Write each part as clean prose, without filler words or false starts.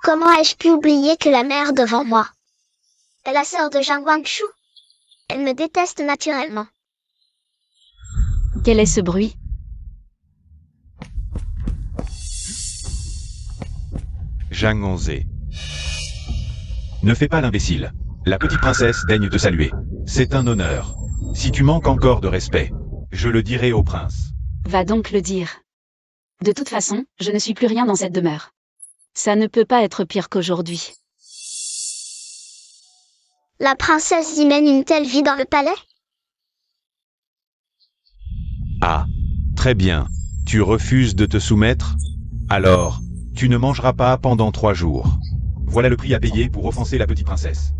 Comment ai-je pu oublier que la mère devant moi est la sœur de Zhang Guangshu? Elle me déteste naturellement. Quel est ce bruit? Zhang Onze. Ne fais pas l'imbécile. La petite princesse daigne te saluer. C'est un honneur. Si tu manques encore de respect, je le dirai au prince. Va donc le dire. De toute façon, je ne suis plus rien dans cette demeure. Ça ne peut pas être pire qu'aujourd'hui. La princesse y mène une telle vie dans le palais? Ah, très bien. Tu refuses de te soumettre? Alors, tu ne mangeras pas pendant 3 jours. Voilà le prix à payer pour offenser la petite princesse.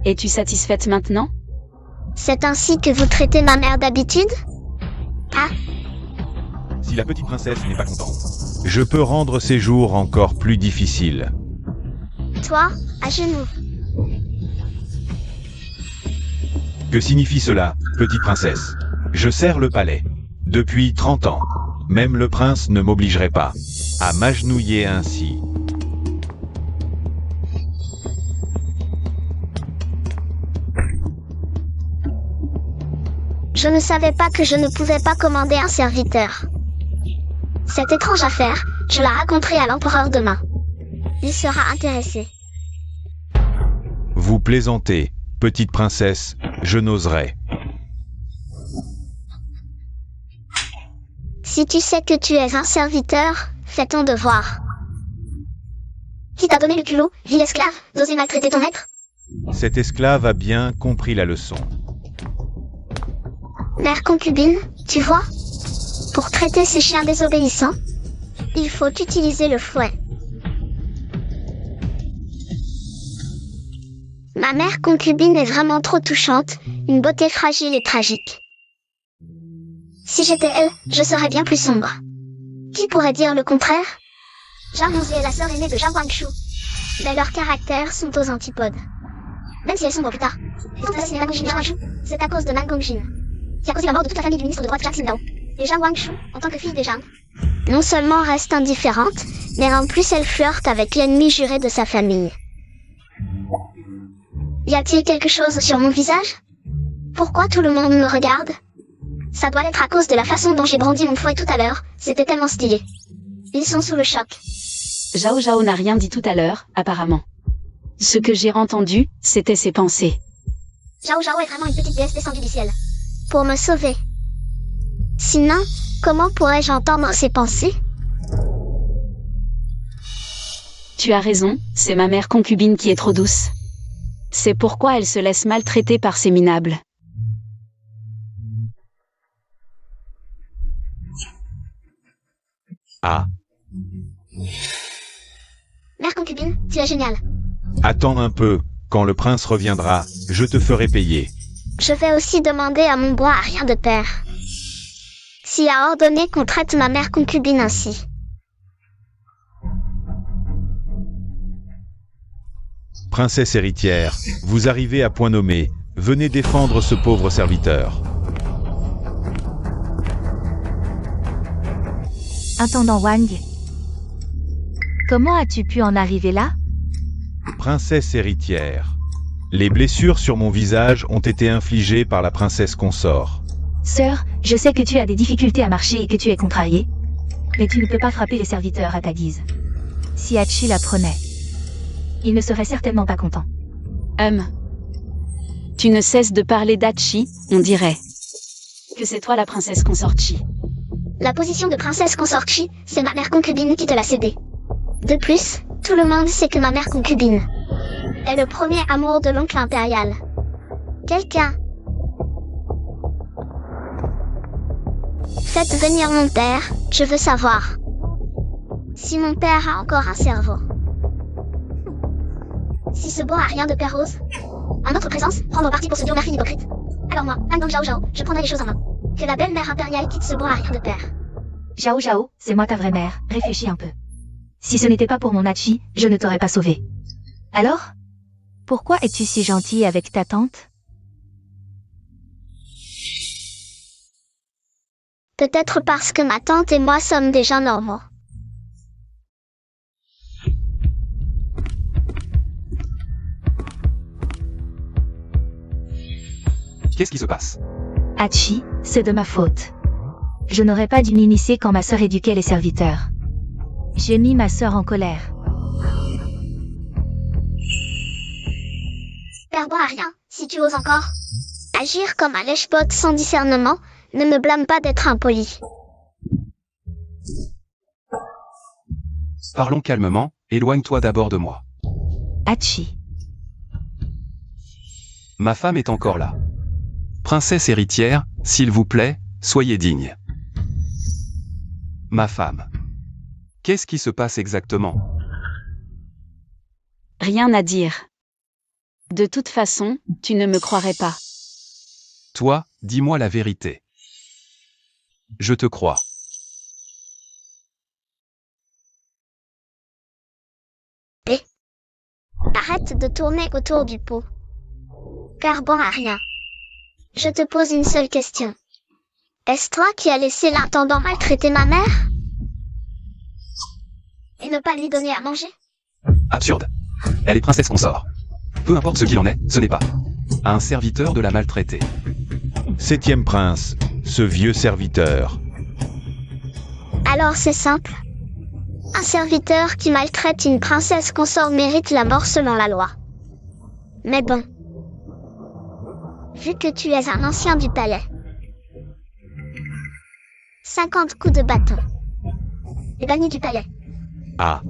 Es-tu satisfaite maintenant? C'est ainsi que vous traitez ma mère d'habitude? Ah, Si la petite princesse n'est pas contente, je peux rendre ses jours encore plus difficiles. toi, à genoux. Que signifie cela, petite princesse? Je sers le palais. Depuis 30 ans. Même le prince ne m'obligerait pas à m'agenouiller ainsi. Je ne savais pas que je ne pouvais pas commander un serviteur. Cette étrange affaire, je la raconterai à l'empereur demain. Il sera intéressé. Vous plaisantez, petite princesse, je n'oserais. Si tu sais que tu es un serviteur, fais ton devoir. Qui t'a donné le culot, vil esclave, d'oser maltraiter ton maître? Cet esclave a bien compris la leçon. Mère concubine, tu vois? Pour traiter ces chiens désobéissants, il faut utiliser le fouet. Ma mère concubine est vraiment trop touchante, une beauté fragile et tragique. Si j'étais elle, je serais bien plus sombre. Qui pourrait dire le contraire? Zhang Onze est la sœur aînée de Zhang Guangshu. Mais leurs caractères sont aux antipodes. Même si elles sombrent plus tard. Ils ont assassiné Zhang Guangshu, c'est à cause de Zhang Gongjin, qui a causé la mort de toute la famille du ministre de droite Zhang Xindao. Et Zhang Guangshu, en tant que fille des Zhang, non seulement reste indifférente, mais en plus elle flirte avec l'ennemi juré de sa famille. Y a-t-il quelque chose sur mon visage? Pourquoi tout le monde me regarde? Ça doit être à cause de la façon dont j'ai brandi mon fouet tout à l'heure, c'était tellement stylé. Ils sont sous le choc. Zhao Zhao n'a rien dit tout à l'heure, apparemment. Ce que j'ai entendu, c'était ses pensées. Zhao Zhao est vraiment une petite déesse descendue du ciel. Pour me sauver. Sinon, comment pourrais-je entendre ses pensées? Tu as raison, c'est ma mère concubine qui est trop douce. C'est pourquoi elle se laisse maltraiter par ses minables. Ah, Mère concubine, tu es géniale. attends un peu, quand le prince reviendra, je te ferai payer. Je vais aussi demander à mon bois arrière de père s'il a ordonné qu'on traite ma mère concubine ainsi. Princesse héritière, vous arrivez à point nommé, venez défendre ce pauvre serviteur. Intendant Wang. Comment as-tu pu en arriver là? Princesse héritière. Les blessures sur mon visage ont été infligées par la princesse consort. Sœur, je sais que tu as des difficultés à marcher et que tu es contrariée. Mais tu ne peux pas frapper les serviteurs à ta guise. Si Hachi l'apprenait, il ne serait certainement pas content. Tu ne cesses de parler d'Hachi, on dirait. Que c'est toi la princesse consortie. La position de princesse consortie, c'est ma mère concubine qui te l'a cédée. De plus, tout le monde sait que ma mère concubine est le premier amour de l'oncle impérial. Quelqu'un. Faites venir mon père, je veux savoir si mon père a encore un cerveau. Si ce bois a rien de père rose, à notre présence, prendre parti pour ce dur mari hypocrite. Alors moi, Angong Zhao Zhao, je prendrai les choses en main. Que la belle mère impériale quitte ce bois à rien de père. Zhao Zhao, c'est moi ta vraie mère, réfléchis un peu. Si ce n'était pas pour mon Hachi, je ne t'aurais pas sauvé. Alors? Pourquoi es-tu si gentille avec ta tante? Peut-être parce que ma tante et moi sommes des gens normaux. Qu'est-ce qui se passe? Hachi, c'est de ma faute. Je n'aurais pas dû m'initier quand ma sœur éduquait les serviteurs. J'ai mis ma sœur en colère. Perdons à rien, si tu oses encore. Agir comme un lèche-botte sans discernement, ne me blâme pas d'être impoli. Parlons calmement, éloigne-toi d'abord de moi. Hachi. Ma femme est encore là. Princesse héritière, s'il vous plaît, soyez digne. Ma femme. Qu'est-ce qui se passe exactement? Rien à dire. De toute façon, tu ne me croirais pas. Toi, dis-moi la vérité. Je te crois. Arrête de tourner autour du pot. Car bon à rien. Je te pose une seule question. Est-ce toi qui as laissé l'intendant maltraiter ma mère? Et ne pas lui donner à manger? Absurde. Elle est princesse consort. Peu importe ce qu'il en est, ce n'est pas à un serviteur de la maltraiter. 7e prince, ce vieux serviteur. Alors c'est simple. Un serviteur qui maltraite une princesse consort mérite la mort selon la loi. Mais bon. Vu que tu es un ancien du palais. 50 coups de bâton. Et banni du palais. Ah,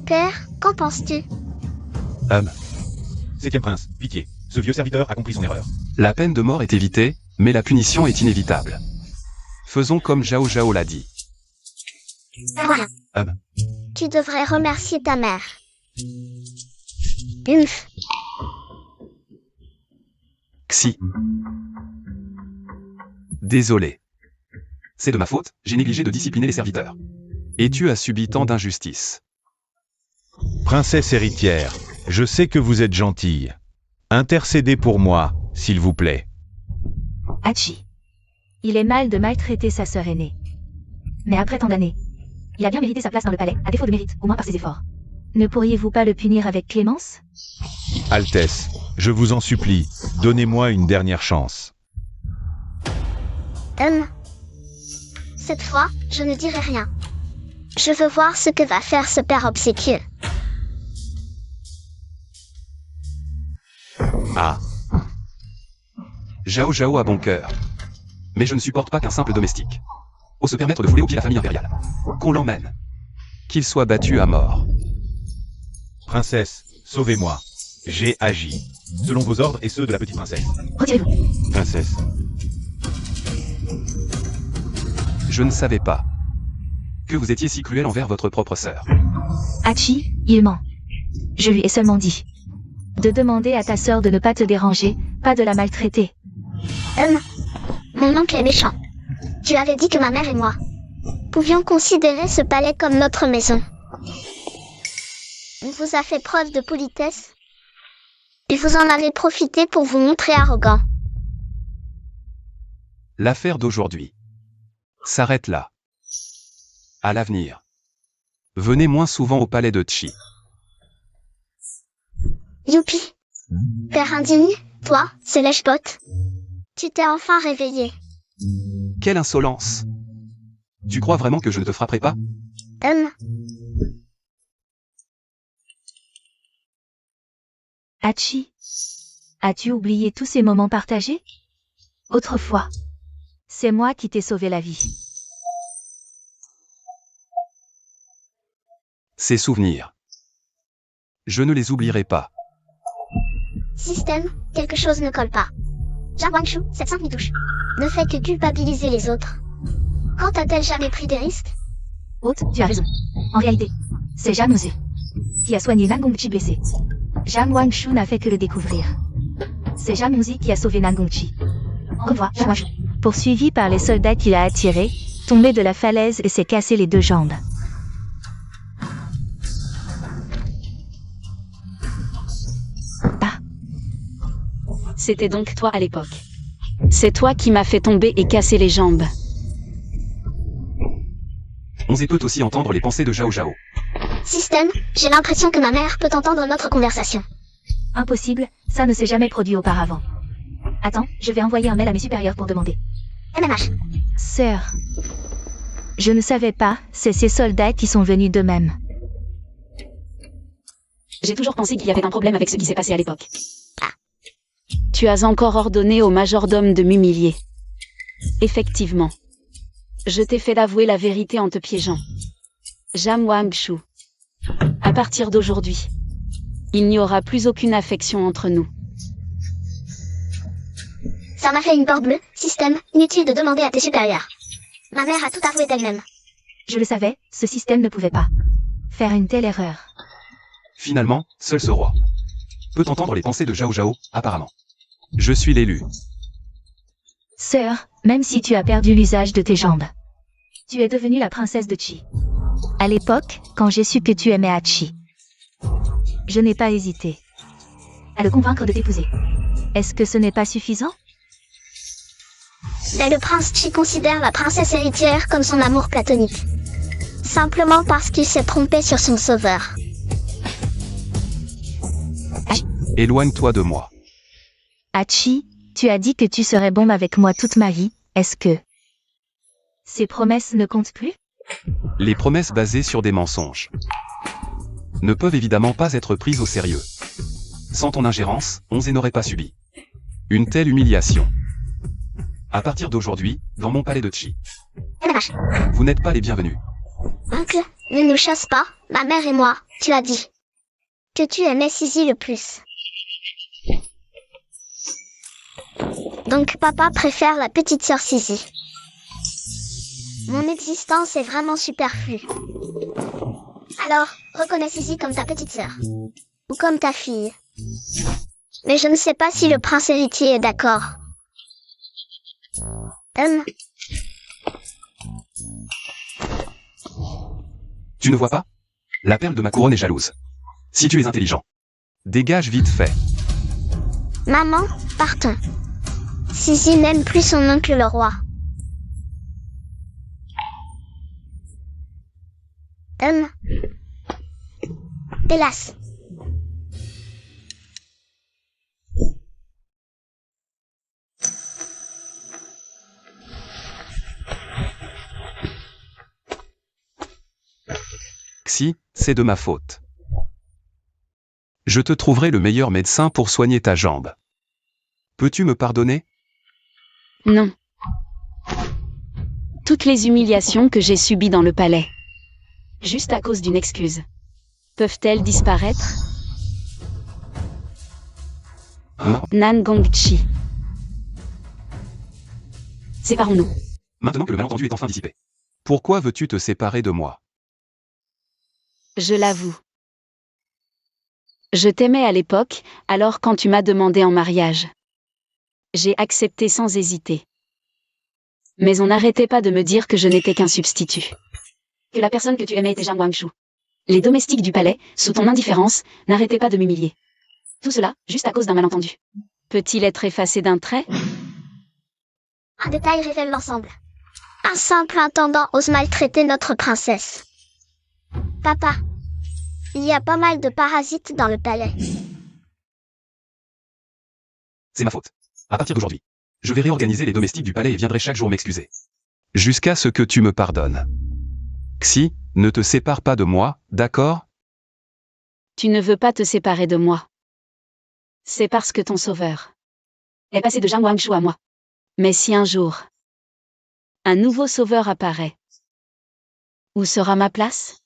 Père, qu'en penses-tu? 7e prince, pitié. Ce vieux serviteur a compris son erreur. La peine de mort est évitée, mais la punition est inévitable. Faisons comme Zhao Zhao l'a dit. Voilà. Tu devrais remercier ta mère. Umph. Xi. Désolé. C'est de ma faute, j'ai négligé de discipliner les serviteurs. Et tu as subi tant d'injustices. Princesse héritière, je sais que vous êtes gentille. Intercédez pour moi, s'il vous plaît. Hachi. Il est mal de maltraiter sa sœur aînée. Mais après tant d'années, il a bien mérité sa place dans le palais, à défaut de mérite, au moins par ses efforts. Ne pourriez-vous pas le punir avec clémence? Altesse, je vous en supplie, donnez-moi une dernière chance. Cette fois, je ne dirai rien. Je veux voir ce que va faire ce père obséquieux. Ah, Zhao Zhao a bon cœur. Mais je ne supporte pas qu'un simple domestique ose se permettre de fouler aux pieds la famille impériale. Qu'on l'emmène. Qu'il soit battu à mort. princesse, sauvez-moi. J'ai agi. Selon vos ordres et ceux de la petite princesse. Retirez-vous. Princesse. Je ne savais pas que vous étiez si cruel envers votre propre sœur. Hachi, il ment. Je lui ai seulement dit de demander à ta sœur de ne pas te déranger, pas de la maltraiter. Mon oncle est méchant. Tu avais dit que ma mère et moi pouvions considérer ce palais comme notre maison. Il vous a fait preuve de politesse. Et vous en avez profité pour vous montrer arrogant. L'affaire d'aujourd'hui s'arrête là. À l'avenir, venez moins souvent au palais de Qi. Youpi. Père indigne, toi, ce lèche-botte. Tu t'es enfin réveillé. Quelle insolence! Tu crois vraiment que je ne te frapperai pas? Hachi, as-tu oublié tous ces moments partagés? Autrefois, c'est moi qui t'ai sauvé la vie. Ces souvenirs, je ne les oublierai pas. Système, quelque chose ne colle pas. Zhang Wangshu, cette simple touche, ne fait que culpabiliser les autres. Quand a-t-elle jamais pris des risques? Haute, tu as raison. En réalité, c'est Zhang Mengzi qui a soigné Nangongqi blessé. Zhang Wangshu n'a fait que le découvrir. C'est Zhang Mengzi qui a sauvé Nangongqi. Au revoir, Zhang Wangshu. Poursuivi par les soldats qu'il a attirés, tombé de la falaise et s'est cassé les 2 jambes. C'était donc toi à l'époque. C'est toi qui m'as fait tomber et casser les jambes. On peut aussi entendre les pensées de Zhao Zhao. Système, j'ai l'impression que ma mère peut entendre notre conversation. Impossible, ça ne s'est jamais produit auparavant. Attends, je vais envoyer un mail à mes supérieurs pour demander. MMH. Sœur. Je ne savais pas, c'est ces soldats qui sont venus d'eux-mêmes. J'ai toujours pensé qu'il y avait un problème avec ce qui s'est passé à l'époque. Tu as encore ordonné au majordome de m'humilier. Effectivement. Je t'ai fait avouer la vérité en te piégeant. Jam Wangshu. À partir d'aujourd'hui, il n'y aura plus aucune affection entre nous. Ça m'a fait une porte bleue. Système, inutile de demander à tes supérieurs. Ma mère a tout avoué d'elle-même. Je le savais, ce système ne pouvait pas faire une telle erreur. Finalement, seul ce roi peut entendre les pensées de Zhao Zhao, apparemment. Je suis l'élu. Sœur, même si tu as perdu l'usage de tes jambes, tu es devenue la princesse de Qi. À l'époque, quand j'ai su que tu aimais Hachi, je n'ai pas hésité à le convaincre de t'épouser. Est-ce que ce n'est pas suffisant? Mais le prince Chi considère la princesse héritière comme son amour platonique. Simplement parce qu'il s'est trompé sur son sauveur. Éloigne-toi de moi. Hachi, tu as dit que tu serais bon avec moi toute ma vie, est-ce que ces promesses ne comptent plus? Les promesses basées sur des mensonges ne peuvent évidemment pas être prises au sérieux. Sans ton ingérence, Onze n'aurait pas subi une telle humiliation. À partir d'aujourd'hui, dans mon palais de Qi, MMH. vous n'êtes pas les bienvenus. Oncle, ne nous chasse pas, ma mère et moi, tu as dit que tu aimais Sisi le plus. Donc papa préfère la petite sœur Sisi. Mon existence est vraiment superflue. Alors, reconnais Sisi comme ta petite sœur. Ou comme ta fille. Mais je ne sais pas si le prince héritier est d'accord. Tu ne vois pas? La perle de ma couronne est jalouse. Si tu es intelligent, dégage vite fait. Maman, partons. Sisi n'aime plus son oncle le roi. Hélas. Xi, c'est de ma faute. Je te trouverai le meilleur médecin pour soigner ta jambe. Peux-tu me pardonner? Non. Toutes les humiliations que j'ai subies dans le palais, juste à cause d'une excuse, peuvent-elles disparaître? Non. Nan Gongchi. Séparons-nous. Maintenant que le malentendu est enfin dissipé. Pourquoi veux-tu te séparer de moi? Je l'avoue. Je t'aimais à l'époque, alors quand tu m'as demandé en mariage. J'ai accepté sans hésiter. Mais on n'arrêtait pas de me dire que je n'étais qu'un substitut. Que la personne que tu aimais était Jam Wangshu. Les domestiques du palais, sous ton indifférence, n'arrêtaient pas de m'humilier. Tout cela, juste à cause d'un malentendu. Peut-il être effacé d'un trait? Un détail révèle l'ensemble. Un simple intendant ose maltraiter notre princesse. Papa, il y a pas mal de parasites dans le palais. C'est ma faute. À partir d'aujourd'hui, je vais réorganiser les domestiques du palais et viendrai chaque jour m'excuser. Jusqu'à ce que tu me pardonnes. Xi, ne te sépare pas de moi, d'accord? Tu ne veux pas te séparer de moi. C'est parce que ton sauveur est passé de Jam Wangshu à moi. Mais si un jour, un nouveau sauveur apparaît, où sera ma place?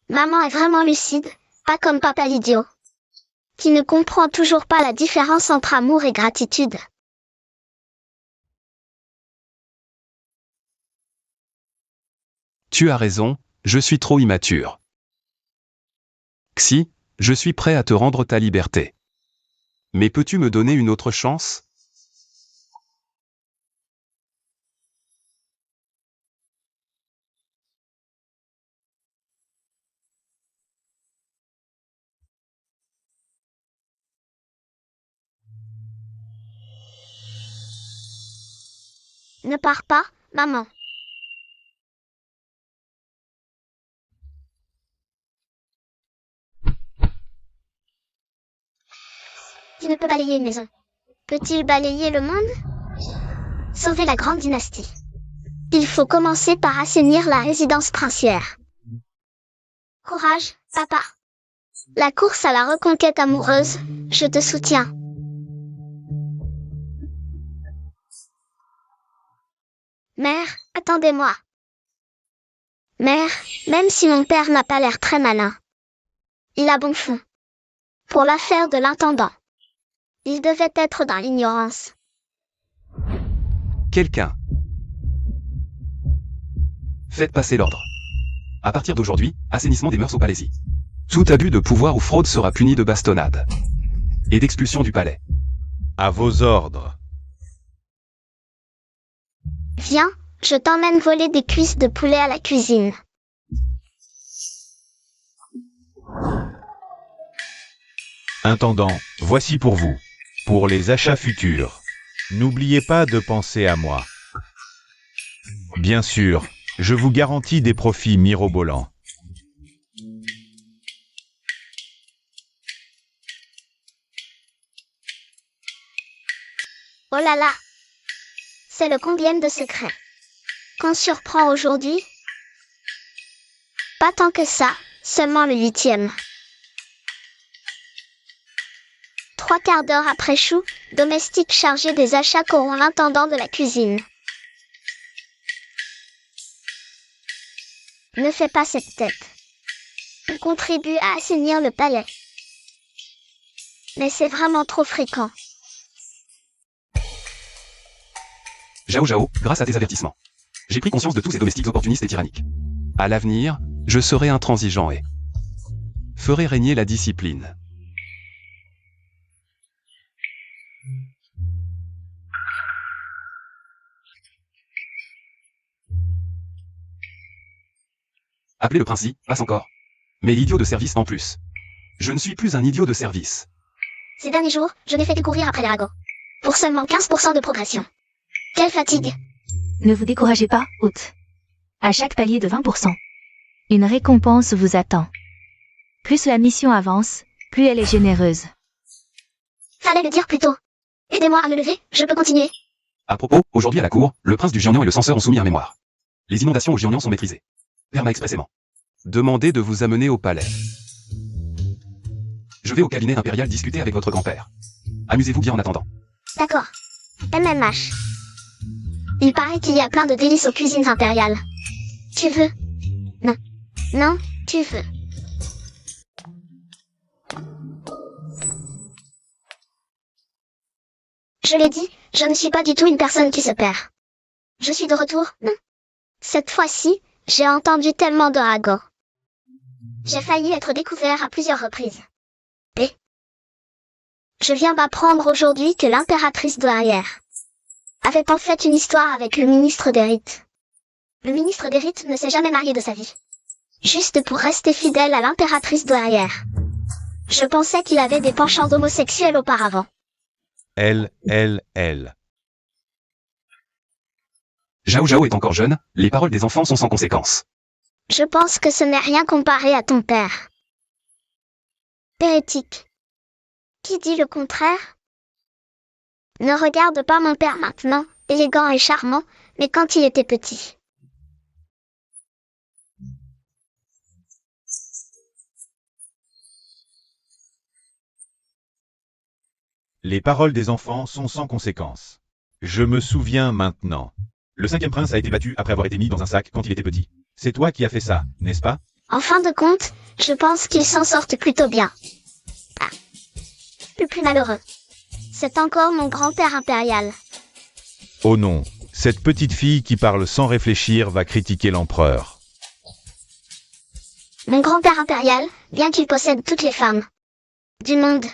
Maman est vraiment lucide, pas comme papa l'idiot, qui ne comprend toujours pas la différence entre amour et gratitude. Tu as raison, je suis trop immature. Xi, je suis prêt à te rendre ta liberté. Mais peux-tu me donner une autre chance? Ne pars pas, maman. qui ne peut balayer une maison, peut-il balayer le monde? Sauver la grande dynastie. Il faut commencer par assainir la résidence princière. Courage, papa. La course à la reconquête amoureuse, je te soutiens. Mère, attendez-moi. Mère, même si mon père n'a pas l'air très malin, il a bon fond. Pour l'affaire de l'intendant, il devait être dans l'ignorance. Quelqu'un. Faites passer l'ordre. À partir d'aujourd'hui, assainissement des mœurs au Palaisie. Tout abus de pouvoir ou fraude sera puni de bastonnade. Et d'expulsion du palais. À vos ordres. Viens, je t'emmène voler des cuisses de poulet à la cuisine. Intendant, voici pour vous. Pour les achats futurs. N'oubliez pas de penser à moi. Bien sûr, je vous garantis des profits mirobolants. Oh là là! C'est le combième de secret qu'on surprend aujourd'hui? Pas tant que ça, seulement le 8e. 3/4 d'heure après Chou, domestique chargé des achats corrompt l'intendant de la cuisine. Ne fais pas cette tête. On contribue à assainir le palais. Mais c'est vraiment trop fréquent. Jao Jao, grâce à tes avertissements. J'ai pris conscience de tous ces domestiques opportunistes et tyranniques. À l'avenir, je serai intransigeant et ferai régner la discipline. Appelez le prince, passe encore. Mais l'idiot de service en plus. Je ne suis plus un idiot de service. Ces derniers jours, je n'ai fait que courir après les ragots. Pour seulement 15% de progression. Quelle fatigue! Ne vous découragez pas, hôte. À chaque palier de 20%, une récompense vous attend. Plus la mission avance, plus elle est généreuse. Fallait le dire plus tôt. Aidez-moi à me lever, je peux continuer. À propos, aujourd'hui à la cour, le prince du Giannian et le censeur ont soumis un mémoire. Les inondations au Giannian sont maîtrisées. Père m'a expressément demandé de vous amener au palais. Je vais au cabinet impérial discuter avec votre grand-père. Amusez-vous bien en attendant. D'accord. MMH. Il paraît qu'il y a plein de délices aux cuisines impériales. Tu veux? Non. Non, tu veux. Je l'ai dit, je ne suis pas du tout une personne qui se perd. Je suis de retour, non. Cette fois-ci, j'ai entendu tellement de ragots. J'ai failli être découvert à plusieurs reprises. Et je viens d'apprendre aujourd'hui que l'impératrice douairière avait en fait une histoire avec le ministre des Rites. Le ministre des Rites ne s'est jamais marié de sa vie. Juste pour rester fidèle à l'impératrice douairière. Je pensais qu'il avait des penchants homosexuels auparavant. Elle. Jao Jao est encore jeune, les paroles des enfants sont sans conséquence. Je pense que ce n'est rien comparé à ton père. Hérétique. Qui dit le contraire? Ne regarde pas mon père maintenant, élégant et charmant, mais quand il était petit. Les paroles des enfants sont sans conséquence. Je me souviens maintenant. Le 5e prince a été battu après avoir été mis dans un sac quand il était petit. C'est toi qui as fait ça, n'est-ce pas? En fin de compte, je pense qu'ils s'en sortent plutôt bien. Ah. Le plus malheureux. C'est encore mon grand-père impérial. Oh non, cette petite fille qui parle sans réfléchir va critiquer l'empereur. Mon grand-père impérial, bien qu'il possède toutes les femmes du monde.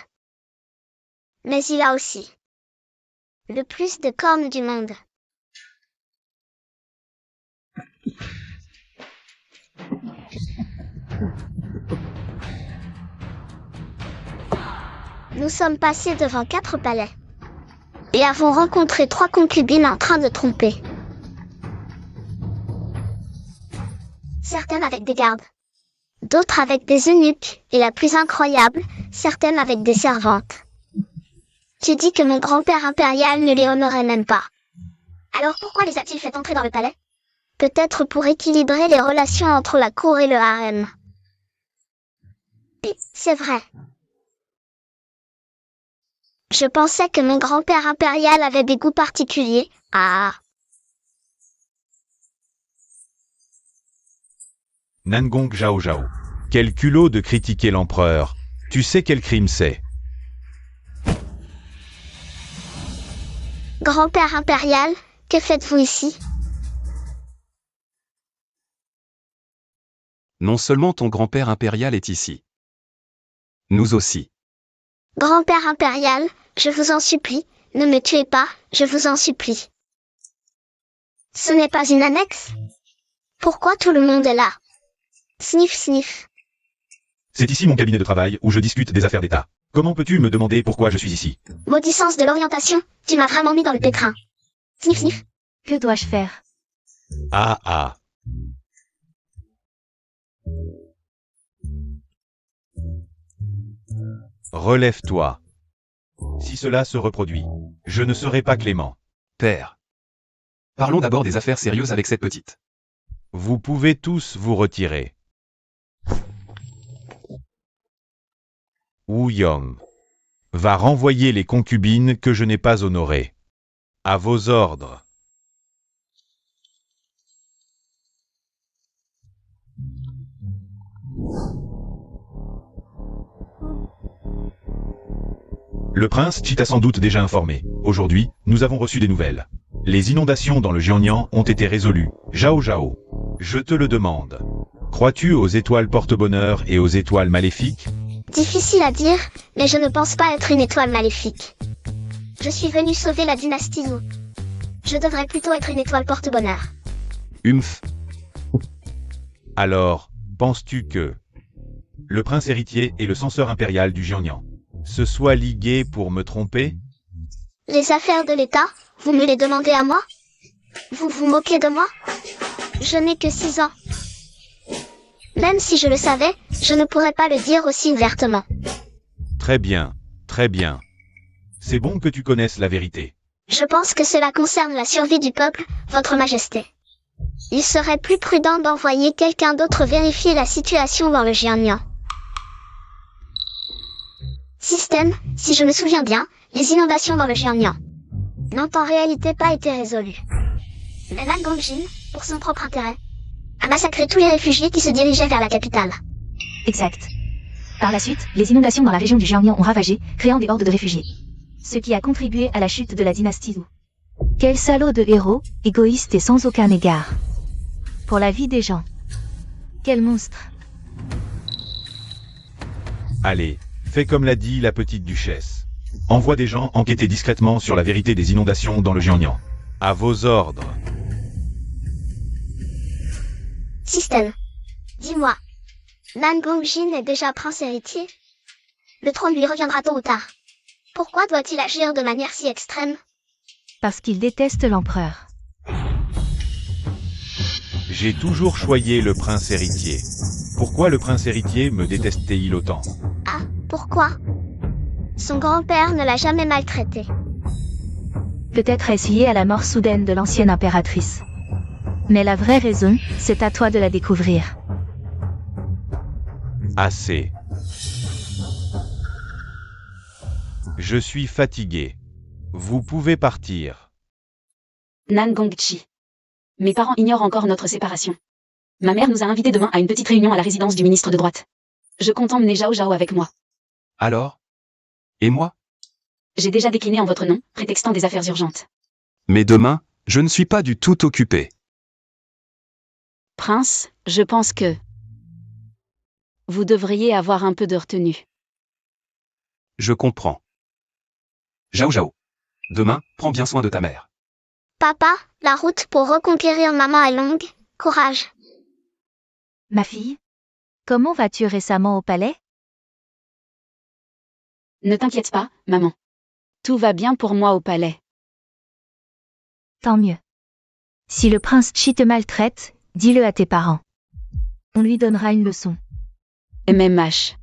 Mais il a aussi le plus de cornes du monde. Nous sommes passés devant 4 palais et avons rencontré 3 concubines en train de tromper. Certaines avec des gardes, d'autres avec des eunuques, et la plus incroyable, certaines avec des servantes. Tu dis que mon grand-père impérial ne les honorait même pas. Alors pourquoi les a-t-il fait entrer dans le palais? Peut-être pour équilibrer les relations entre la cour et le harem. Et c'est vrai. Je pensais que mon grand-père impérial avait des goûts particuliers. Ah. Nangong Zhao Zhao. Quel culot de critiquer l'empereur. Tu sais quel crime c'est. Grand-père impérial, que faites-vous ici? Non seulement ton grand-père impérial est ici. Nous aussi. Grand-père impérial, je vous en supplie, ne me tuez pas, je vous en supplie. Ce n'est pas une annexe? Pourquoi tout le monde est là? Sniff sniff. C'est ici mon cabinet de travail où je discute des affaires d'État. Comment peux-tu me demander pourquoi je suis ici? Maudissance de l'orientation, tu m'as vraiment mis dans le pétrin. Sniff sniff. Que dois-je faire? Ah ah. Relève-toi. Si cela se reproduit, je ne serai pas clément. Père. Parlons d'abord des affaires sérieuses avec cette petite. Vous pouvez tous vous retirer. Wu Yong va renvoyer les concubines que je n'ai pas honorées. À vos ordres. Le prince Chi t'a sans doute déjà informé. Aujourd'hui, nous avons reçu des nouvelles. Les inondations dans le Jiangnan ont été résolues. Zhao Zhao, je te le demande. Crois-tu aux étoiles porte-bonheur et aux étoiles maléfiques? Difficile à dire, mais je ne pense pas être une étoile maléfique. Je suis venu sauver la dynastie Wu. Je devrais plutôt être une étoile porte-bonheur. Humph. Alors, penses-tu que le prince héritier et le censeur impérial du Jiangnan se soient ligués pour me tromper? Les affaires de l'État, vous me les demandez à moi? Vous vous moquez de moi? Je n'ai que 6 ans. Même si je le savais, je ne pourrais pas le dire aussi ouvertement. Très bien, très bien. C'est bon que tu connaisses la vérité. Je pense que cela concerne la survie du peuple, Votre Majesté. Il serait plus prudent d'envoyer quelqu'un d'autre vérifier la situation dans le Jiangnan. Système, si je me souviens bien, les inondations dans le Jiangnan n'ont en réalité pas été résolues. Mais Lan Gongjin, pour son propre intérêt, a massacré tous les réfugiés qui se dirigeaient vers la capitale. Exact. Par la suite, les inondations dans la région du Jiangnan ont ravagé, créant des hordes de réfugiés. Ce qui a contribué à la chute de la dynastie Wu. Quel salaud de héros, égoïste et sans aucun égard. Pour la vie des gens. Quel monstre. Allez, fais comme l'a dit la petite duchesse. Envoie des gens enquêter discrètement sur la vérité des inondations dans le Jiangnan. À vos ordres. Système. Dis-moi. Nan Gongjin est déjà prince héritier? Le trône lui reviendra tôt ou tard. Pourquoi doit-il agir de manière si extrême? Parce qu'il déteste l'empereur. J'ai toujours choyé le prince héritier. Pourquoi le prince héritier me détestait-il autant? Ah, pourquoi? Son grand-père ne l'a jamais maltraité. Peut-être est-ce lié à la mort soudaine de l'ancienne impératrice. Mais la vraie raison, c'est à toi de la découvrir. Assez. Je suis fatigué. Vous pouvez partir. Nan Gongchi. Mes parents ignorent encore notre séparation. Ma mère nous a invités demain à une petite réunion à la résidence du ministre de droite. Je compte emmener Zhao Zhao avec moi. Alors? Et moi? J'ai déjà décliné en votre nom, prétextant des affaires urgentes. Mais demain, je ne suis pas du tout occupé. Prince, je pense que vous devriez avoir un peu de retenue. Je comprends. Zhao Zhao. Demain, prends bien soin de ta mère. Papa, la route pour reconquérir maman est longue. Courage. Ma fille? Comment vas-tu récemment au palais? Ne t'inquiète pas, maman. Tout va bien pour moi au palais. Tant mieux. Si le prince Chi te maltraite, dis-le à tes parents. On lui donnera une leçon. MMH.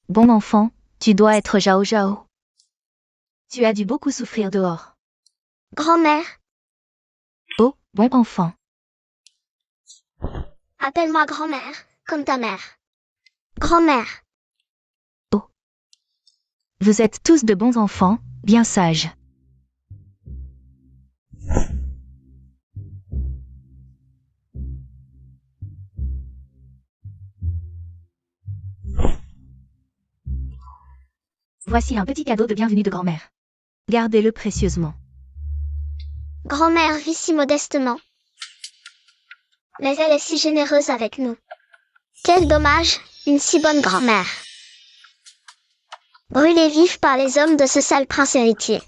Bon enfant, tu dois être Zhao Zhao. Tu as dû beaucoup souffrir dehors. Grand-mère, Oh, bon enfant. appelle-moi grand-mère, comme ta mère. Grand-mère, Vous êtes tous de bons enfants, bien sages. Voici un petit cadeau de bienvenue de grand-mère. Gardez-le précieusement. grand-mère vit si modestement. Mais elle est si généreuse avec nous. Quel dommage, une si bonne grand-mère. Brûlée vive par les hommes de ce sale prince héritier.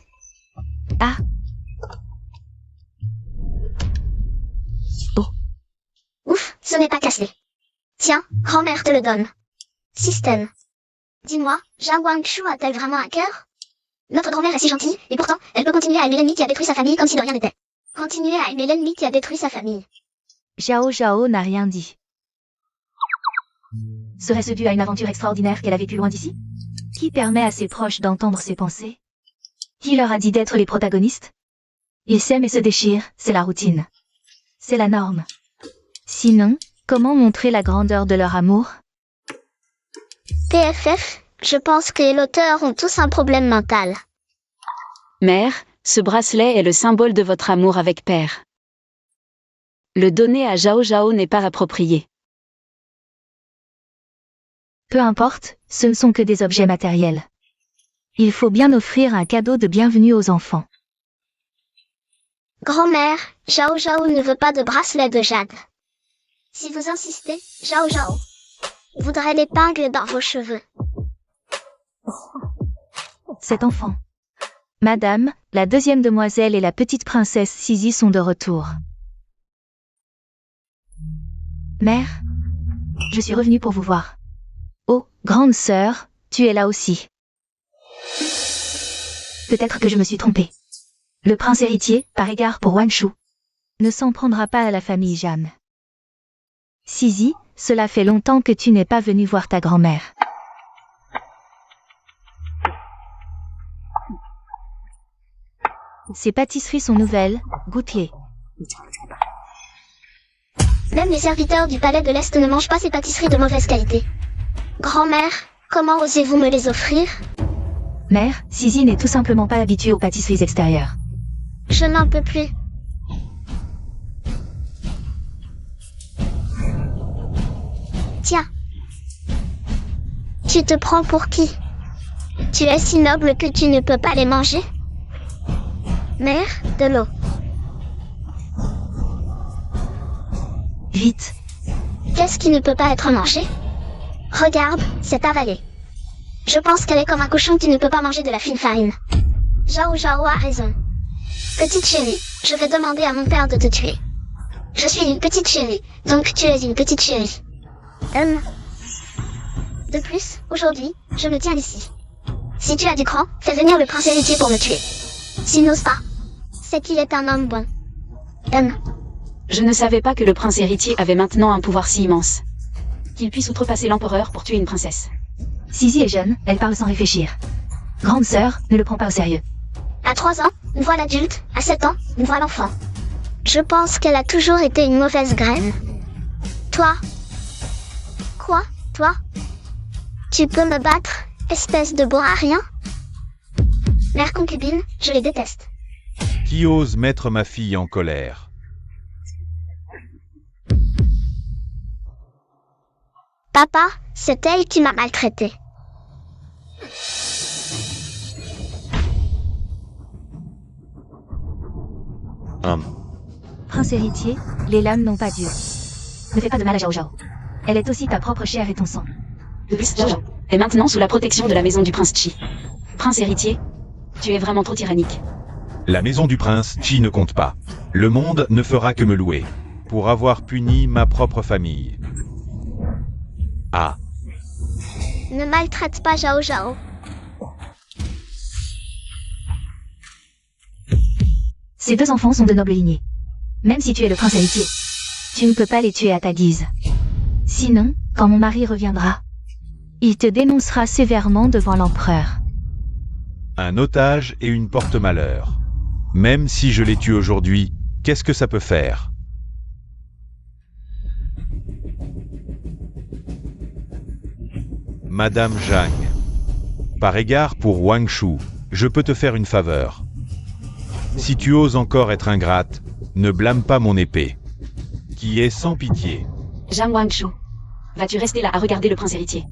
Ah. Oh. Ouf, ce n'est pas cassé. Tiens, grand-mère te le donne. Système. Dis-moi, Zhao Guangshu a-t-elle vraiment un cœur? Notre grand-mère est si gentille, et pourtant, elle peut continuer à aimer l'ennemi qui a détruit sa famille comme si de rien n'était. Continuer à aimer l'ennemi qui a détruit sa famille. Zhao Zhao n'a rien dit. Serait-ce dû à une aventure extraordinaire qu'elle a vécue loin d'ici? Qui permet à ses proches d'entendre ses pensées? Qui leur a dit d'être les protagonistes? Ils s'aiment et se déchirent, c'est la routine. C'est la norme. Sinon, comment montrer la grandeur de leur amour? PFF, je pense que les auteurs ont tous un problème mental. Mère, ce bracelet est le symbole de votre amour avec père. Le donner à Zhao Zhao n'est pas approprié. Peu importe, ce ne sont que des objets matériels. Il faut bien offrir un cadeau de bienvenue aux enfants. Grand-mère, Zhao Zhao ne veut pas de bracelet de jade. Si vous insistez, Zhao Zhao voudrait l'épingle dans vos cheveux. Cet enfant. Madame, la deuxième demoiselle et la petite princesse Sisi sont de retour. Mère, je suis revenue pour vous voir. Oh, grande sœur, tu es là aussi. Peut-être que je me suis trompée. Le prince héritier, par égard pour Wanshu, ne s'en prendra pas à la famille Jeanne. Sisi, cela fait longtemps que tu n'es pas venue voir ta grand-mère. Ces pâtisseries sont nouvelles, goûte-les. Même les serviteurs du palais de l'Est ne mangent pas ces pâtisseries de mauvaise qualité. Grand-mère, comment osez-vous me les offrir? Mère, Sisi n'est tout simplement pas habituée aux pâtisseries extérieures. Je n'en peux plus. Tiens. Tu te prends pour qui? Tu es si noble que tu ne peux pas les manger? Mère, de l'eau. Vite. Qu'est-ce qui ne peut pas être mangé? Regarde, c'est avalé. Je pense qu'elle est comme un cochon qui ne peut pas manger de la fine farine. Zhao Zhao a raison. Petite chérie, je vais demander à mon père de te tuer. Je suis une petite chérie, donc tu es une petite chérie. De plus, aujourd'hui, je me tiens ici. Si tu as du cran, fais venir le prince héritier pour me tuer. S'il n'ose pas, c'est qu'il est un homme bon. Je ne savais pas que le prince héritier avait maintenant un pouvoir si immense. Qu'il puisse outrepasser l'empereur pour tuer une princesse. Sisi est jeune, elle parle sans réfléchir. Grande sœur, ne le prends pas au sérieux. À 3 ans, on voit l'adulte, à 7 ans, on voit l'enfant. Je pense qu'elle a toujours été une mauvaise graine. Toi? Quoi, toi? Tu peux me battre, espèce de bourre à rien? Mère concubine, je les déteste. Qui ose mettre ma fille en colère? Papa, c'est elle qui m'a maltraité. Prince héritier, les lames n'ont pas Dieu. Ne fais pas de mal à Zhao Zhao. Elle est aussi ta propre chair et ton sang. De plus, Zhao Zhao est maintenant sous la protection de la maison du prince Qi. Prince héritier, tu es vraiment trop tyrannique. La maison du prince Qi ne compte pas. Le monde ne fera que me louer. Pour avoir puni ma propre famille. Ah. Ne maltraite pas Zhao Zhao. Ces deux enfants sont de noble lignée. Même si tu es le prince héritier, tu ne peux pas les tuer à ta guise. Sinon, quand mon mari reviendra, Il te dénoncera sévèrement devant l'empereur. Un otage et une porte-malheur. Même si je les tue aujourd'hui, qu'est-ce que ça peut faire? Madame Zhang. Par égard pour Wang Shu, je peux te faire une faveur. Si tu oses encore être ingrate, ne blâme pas mon épée, qui est sans pitié. Zhang Wangshu, vas-tu rester là à regarder le prince héritier?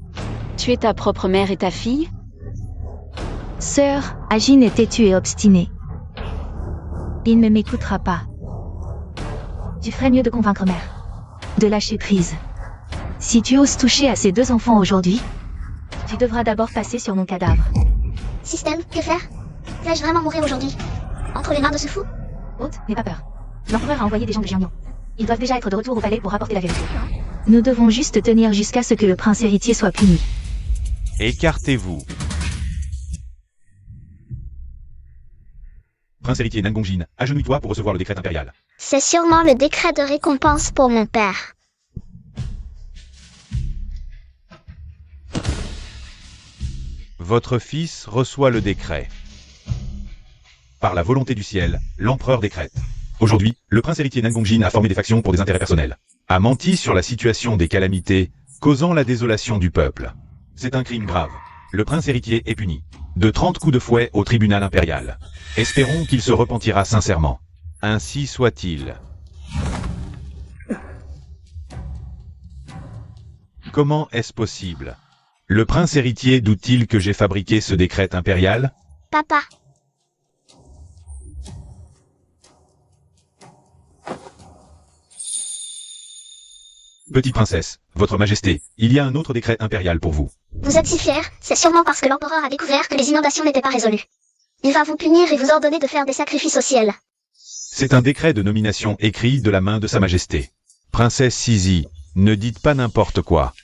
Tu es ta propre mère et ta fille? Sœur, Ajin est têtue et obstinée. Il ne m'écoutera pas. Tu ferais mieux de convaincre mère. De lâcher prise. Si tu oses toucher à ces 2 enfants aujourd'hui, tu devras d'abord passer sur mon cadavre. Système, que faire? Vais-je vraiment mourir aujourd'hui? Entre les mains de ce fou? Haute, n'aie pas peur. L'empereur a envoyé des gens de Jiangnan. Ils doivent déjà être de retour au palais pour rapporter la vérité. Nous devons juste tenir jusqu'à ce que le prince héritier soit puni. Écartez-vous. Prince héritier Nangongjin, agenouille-toi pour recevoir le décret impérial. C'est sûrement le décret de récompense pour mon père. Votre fils reçoit le décret. Par la volonté du ciel, l'empereur décrète. Aujourd'hui, le prince héritier Nangongjin a formé des factions pour des intérêts personnels. A menti sur la situation des calamités, causant la désolation du peuple. C'est un crime grave. Le prince héritier est puni. De 30 coups de fouet au tribunal impérial. Espérons qu'il se repentira sincèrement. Ainsi soit-il. Comment est-ce possible? Le prince héritier doute-t-il que j'ai fabriqué ce décret impérial? Papa, Petite princesse, votre majesté, il y a un autre décret impérial pour vous. vous êtes si fier, c'est sûrement parce que l'empereur a découvert que les inondations n'étaient pas résolues. Il va vous punir et vous ordonner de faire des sacrifices au ciel. C'est un décret de nomination écrit de la main de sa majesté. Princesse Sisi, ne dites pas n'importe quoi.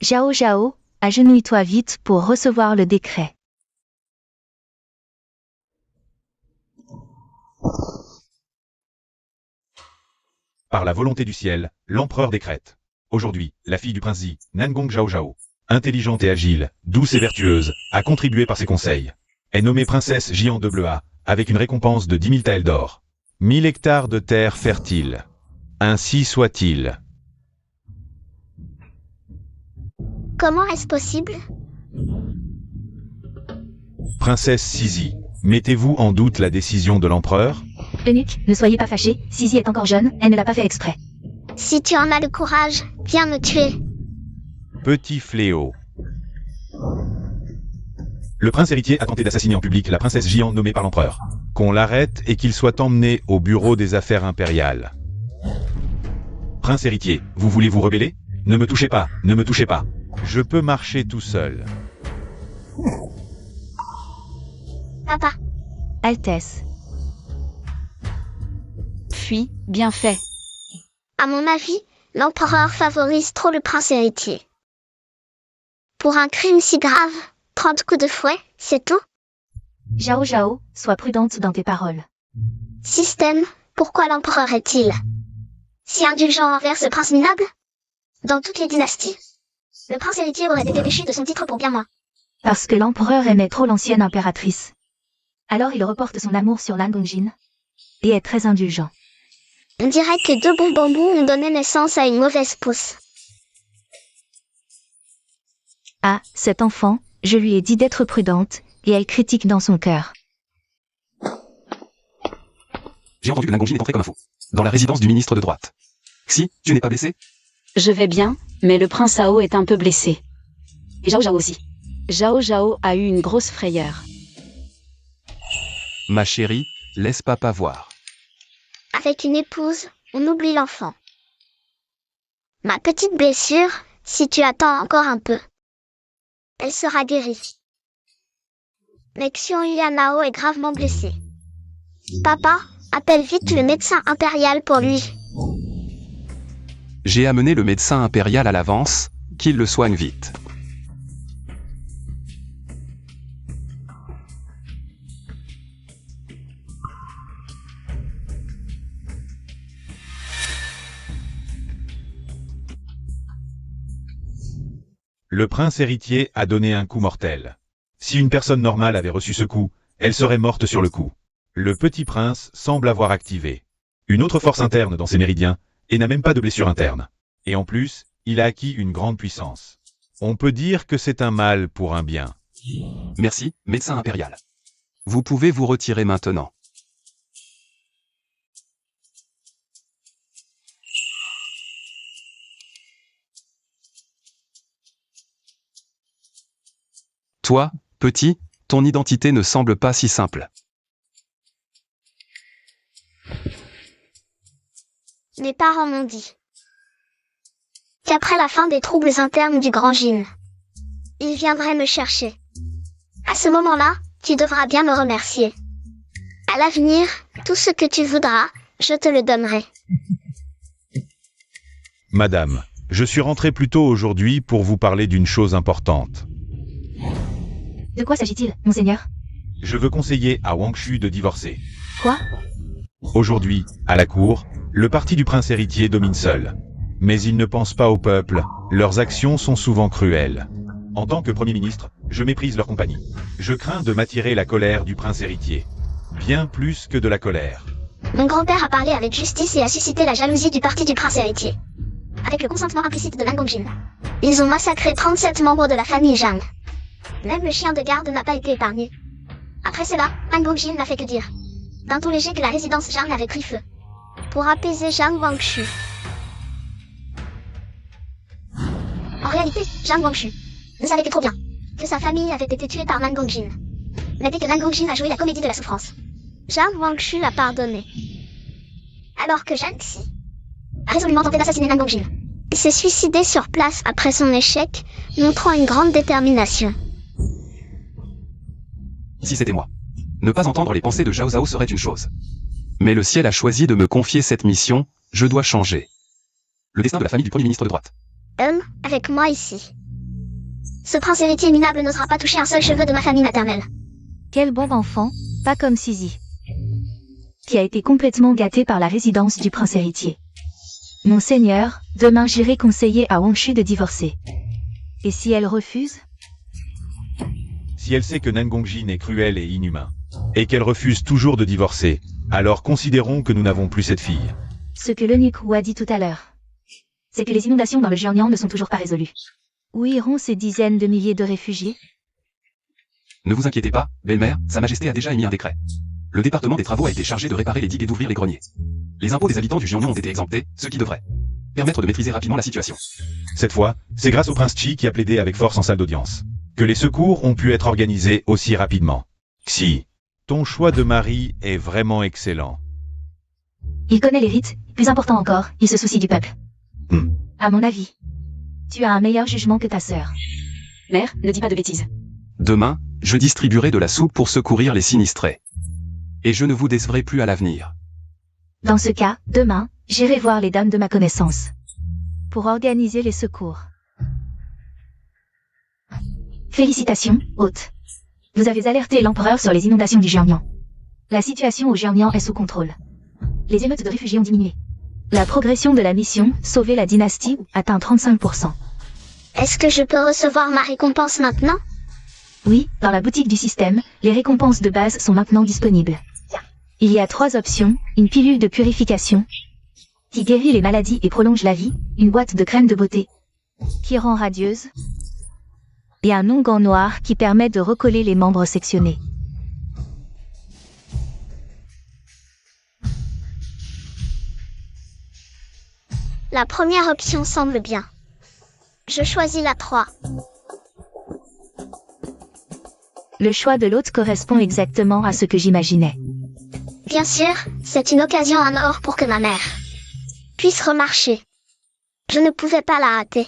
Zhao Zhao, agenouille-toi vite pour recevoir le décret. Par la volonté du ciel, l'empereur décrète. Aujourd'hui, la fille du prince Zi, Nangong Zhao Zhao, intelligente et agile, douce et vertueuse, a contribué par ses conseils. Est nommée princesse Jian de Bleuha, avec une récompense de 10 000 taels d'or. 1000 hectares de terre fertile. Ainsi soit-il. Comment est-ce possible? Princesse Sisi, mettez-vous en doute la décision de l'empereur? Eunuque, ne soyez pas fâché, Sisi est encore jeune, elle ne l'a pas fait exprès. Si tu en as le courage, viens me tuer. Petit fléau. Le prince héritier a tenté d'assassiner en public la princesse Jian nommée par l'empereur. Qu'on l'arrête et qu'il soit emmené au bureau des affaires impériales. Prince héritier, vous voulez vous rebeller? Ne me touchez pas, ne me touchez pas. Je peux marcher tout seul. Papa, Altesse. Fuis, bien fait. à mon avis, l'empereur favorise trop le prince héritier. Pour un crime si grave, 30 coups de fouet, c'est tout? Zhao Zhao, sois prudente dans tes paroles. Système, pourquoi l'empereur est-il si indulgent envers ce prince minable? Dans toutes les dynasties, le prince héritier aurait été déchu de son titre pour bien moins. Parce que l'empereur aimait trop l'ancienne impératrice. Alors il reporte son amour sur Nangongjin et est très indulgent. On dirait que 2 bons bambous ont donné naissance à une mauvaise pousse. Ah, cet enfant, je lui ai dit d'être prudente, et elle critique dans son cœur. J'ai entendu que Nangongjin est entré comme un fou. Dans la résidence du ministre de droite. Si, tu n'es pas blessé? Je vais bien, mais le prince Ao est un peu blessé. Et Zhao Zhao aussi. Zhao Zhao a eu une grosse frayeur. Ma chérie, laisse papa voir. Avec une épouse, on oublie l'enfant. Ma petite blessure, si tu attends encore un peu, elle sera guérie. Mais Xion Yanao est gravement blessé. Papa, appelle vite le médecin impérial pour lui. J'ai amené le médecin impérial à l'avance, qu'il le soigne vite. Le prince héritier a donné un coup mortel. Si une personne normale avait reçu ce coup, elle serait morte sur le coup. Le petit prince semble avoir activé une autre force interne dans ses méridiens, et n'a même pas de blessure interne. Et en plus, il a acquis une grande puissance. On peut dire que c'est un mal pour un bien. Merci, médecin impérial. Vous pouvez vous retirer maintenant. Toi, petit, ton identité ne semble pas si simple. Mes parents m'ont dit qu'après la fin des troubles internes du Grand Jin, ils viendraient me chercher. À ce moment-là, tu devras bien me remercier. À l'avenir, tout ce que tu voudras, je te le donnerai. Madame, je suis rentré plus tôt aujourd'hui pour vous parler d'une chose importante. De quoi s'agit-il, monseigneur? Je veux conseiller à Wang Shu de divorcer. Quoi? Aujourd'hui, à la cour, le parti du prince héritier domine seul. Mais ils ne pensent pas au peuple, leurs actions sont souvent cruelles. En tant que Premier ministre, je méprise leur compagnie. Je crains de m'attirer la colère du prince héritier. Bien plus que de la colère. Mon grand-père a parlé avec justice et a suscité la jalousie du parti du prince héritier. Avec le consentement implicite de Lan Gongjin. Ils ont massacré 37 membres de la famille Zhang. Même le chien de garde n'a pas été épargné. Après cela, Lan Gongjin n'a fait que dire d'un ton léger que la résidence Zhang avait pris feu. Pour apaiser Zhang Wangshu. En réalité, Zhang Wangshu ne savait que trop bien que sa famille avait été tuée par Lan Gongjin. Mais dès que Lan Gongjin a joué la comédie de la souffrance, Zhang Wangshu l'a pardonné. Alors que Zhang Xi a résolument tenté d'assassiner Lan Gongjin. Il s'est suicidé sur place après son échec, montrant une grande détermination. Si c'était moi. Ne pas entendre les pensées de Zhao Zhao serait une chose. Mais le ciel a choisi de me confier cette mission, je dois changer. Le destin de la famille du Premier ministre de droite. Avec moi ici. Ce prince héritier minable n'osera pas toucher un seul cheveu de ma famille maternelle. Quel bon enfant, pas comme Suzy, qui a été complètement gâté par la résidence du prince héritier. Monseigneur, demain j'irai conseiller à Wang Shu de divorcer. Et si elle refuse? Si elle sait que Nan Gongjin est cruel et inhumain, et qu'elle refuse toujours de divorcer, alors considérons que nous n'avons plus cette fille. Ce que l'eunuque Wu a dit tout à l'heure, c'est que les inondations dans le Jiangnan ne sont toujours pas résolues. Où iront ces dizaines de milliers de réfugiés? Ne vous inquiétez pas, belle-mère, Sa Majesté a déjà émis un décret. Le département des travaux a été chargé de réparer les digues et d'ouvrir les greniers. Les impôts des habitants du Jiangnan ont été exemptés, ce qui devrait permettre de maîtriser rapidement la situation. Cette fois, c'est grâce au prince Qi qui a plaidé avec force en salle d'audience que les secours ont pu être organisés aussi rapidement. Xi, ton choix de mari est vraiment excellent. Il connaît les rites, plus important encore, il se soucie du peuple. À mon avis, tu as un meilleur jugement que ta sœur. Mère, ne dis pas de bêtises. Demain, je distribuerai de la soupe pour secourir les sinistrés. Et je ne vous décevrai plus à l'avenir. Dans ce cas, demain, j'irai voir les dames de ma connaissance. Pour organiser les secours. Félicitations, hôte. Vous avez alerté l'empereur sur les inondations du Jiangnan. La situation au Jiangnan est sous contrôle. Les émeutes de réfugiés ont diminué. La progression de la mission, sauver la dynastie, atteint 35%. Est-ce que je peux recevoir ma récompense maintenant? Oui, dans la boutique du système, les récompenses de base sont maintenant disponibles. Il y a 3 options, une pilule de purification, qui guérit les maladies et prolonge la vie, une boîte de crème de beauté, qui rend radieuse, et un onguent noir qui permet de recoller les membres sectionnés. La première option semble bien. Je choisis la 3. Le choix de l'hôte correspond exactement à ce que j'imaginais. Bien sûr, c'est une occasion en or pour que ma mère puisse remarcher. Je ne pouvais pas la rater.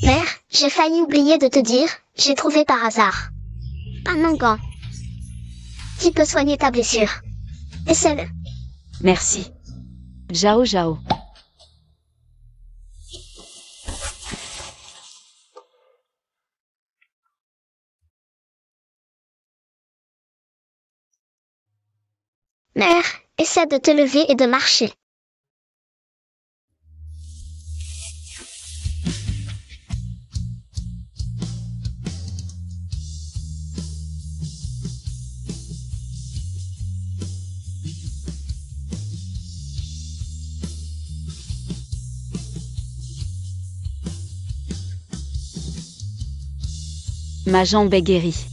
Mère, j'ai failli oublier de te dire, j'ai trouvé par hasard un onguent qui peut soigner ta blessure. Essaie-le. Merci. Zhao Zhao. Mère, essaie de te lever et de marcher. Ma jambe est guérie.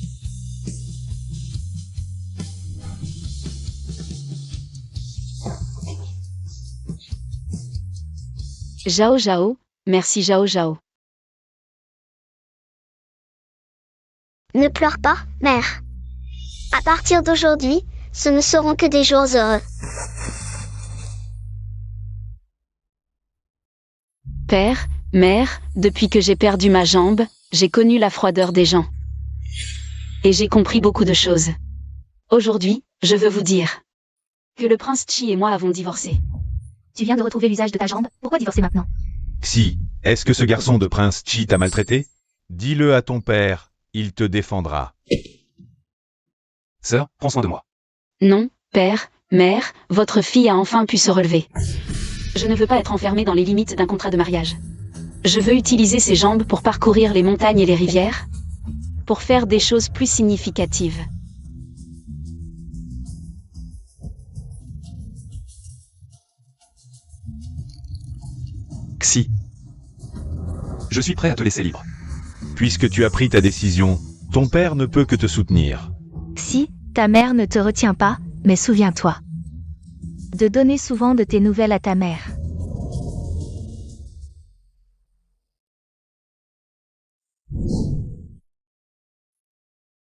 Jao Jao, merci Jao Jao. Ne pleure pas, mère. À partir d'aujourd'hui, ce ne seront que des jours heureux. Père, mère, depuis que j'ai perdu ma jambe, j'ai connu la froideur des gens. Et j'ai compris beaucoup de choses. Aujourd'hui, je veux vous dire que le prince Chi et moi avons divorcé. Tu viens de retrouver l'usage de ta jambe, pourquoi divorcer maintenant? Xi, est-ce que ce garçon de prince Chi t'a maltraité? Dis-le à ton père, il te défendra. Sœur, prends soin de moi. Non, père, mère, votre fille a enfin pu se relever. Je ne veux pas être enfermée dans les limites d'un contrat de mariage. Je veux utiliser ses jambes pour parcourir les montagnes et les rivières, pour faire des choses plus significatives. Xi. Je suis prêt à te laisser libre. Puisque tu as pris ta décision, ton père ne peut que te soutenir. Si, ta mère ne te retient pas, mais souviens-toi de donner souvent de tes nouvelles à ta mère.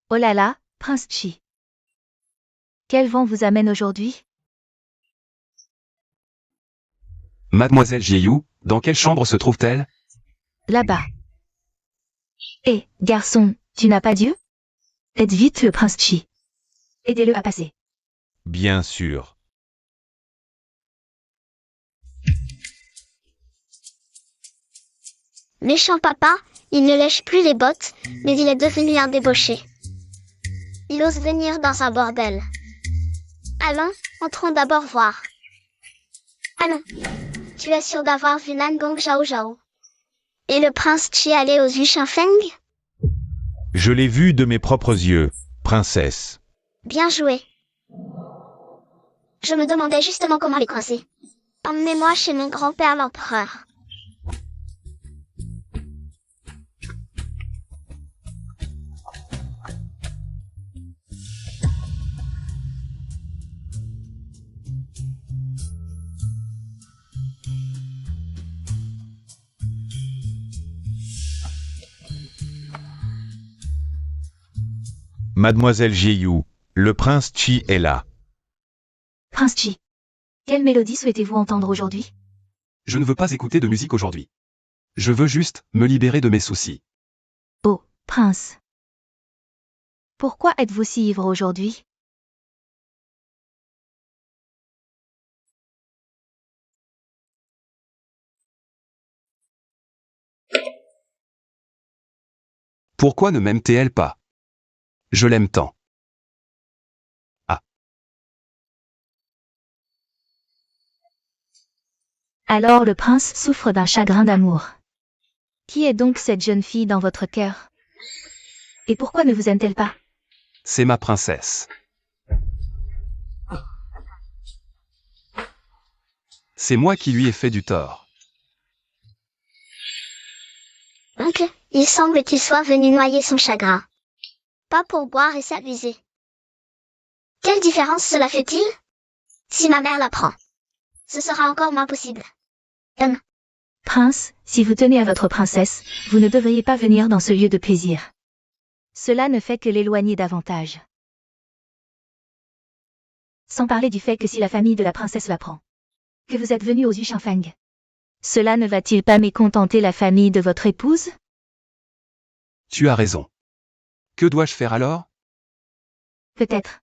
Oh là là, Prince Chi. Quel vent vous amène aujourd'hui? Mademoiselle Jieyu, dans quelle chambre se trouve-t-elle? Là-bas. Hé, garçon, tu n'as pas Dieu? Aide vite le Prince Chi. Aidez-le à passer. Bien sûr. Méchant papa, il ne lèche plus les bottes, mais il est devenu un débauché. Il ose venir dans un bordel. Allons, entrons d'abord voir. Allons. Tu es sûr d'avoir vu Nangong Zhao Zhao? Et le prince Chi aller aux Yushafeng? Je l'ai vu de mes propres yeux, princesse. Bien joué. Je me demandais justement comment les coincer. Emmenez-moi chez mon grand-père l'empereur. Mademoiselle Jieyu, le prince Chi est là. Prince Chi. Quelle mélodie souhaitez-vous entendre aujourd'hui? Je ne veux pas écouter de musique aujourd'hui. Je veux juste me libérer de mes soucis. Oh, prince. Pourquoi êtes-vous si ivre aujourd'hui? Pourquoi ne m'aime-t-elle pas? Je l'aime tant. Alors le prince souffre d'un chagrin d'amour. Qui est donc cette jeune fille dans votre cœur? Et pourquoi ne vous aime-t-elle pas? C'est ma princesse. C'est moi qui lui ai fait du tort. Donc, il semble qu'il soit venu noyer son chagrin. Pas pour boire et s'amuser. Quelle différence cela fait-il? Si ma mère l'apprend, ce sera encore moins possible. Prince, si vous tenez à votre princesse, vous ne devriez pas venir dans ce lieu de plaisir. Cela ne fait que l'éloigner davantage. Sans parler du fait que si la famille de la princesse l'apprend, que vous êtes venu aux Yushafeng, cela ne va-t-il pas mécontenter la famille de votre épouse? Tu as raison. Que dois-je faire alors? Peut-être.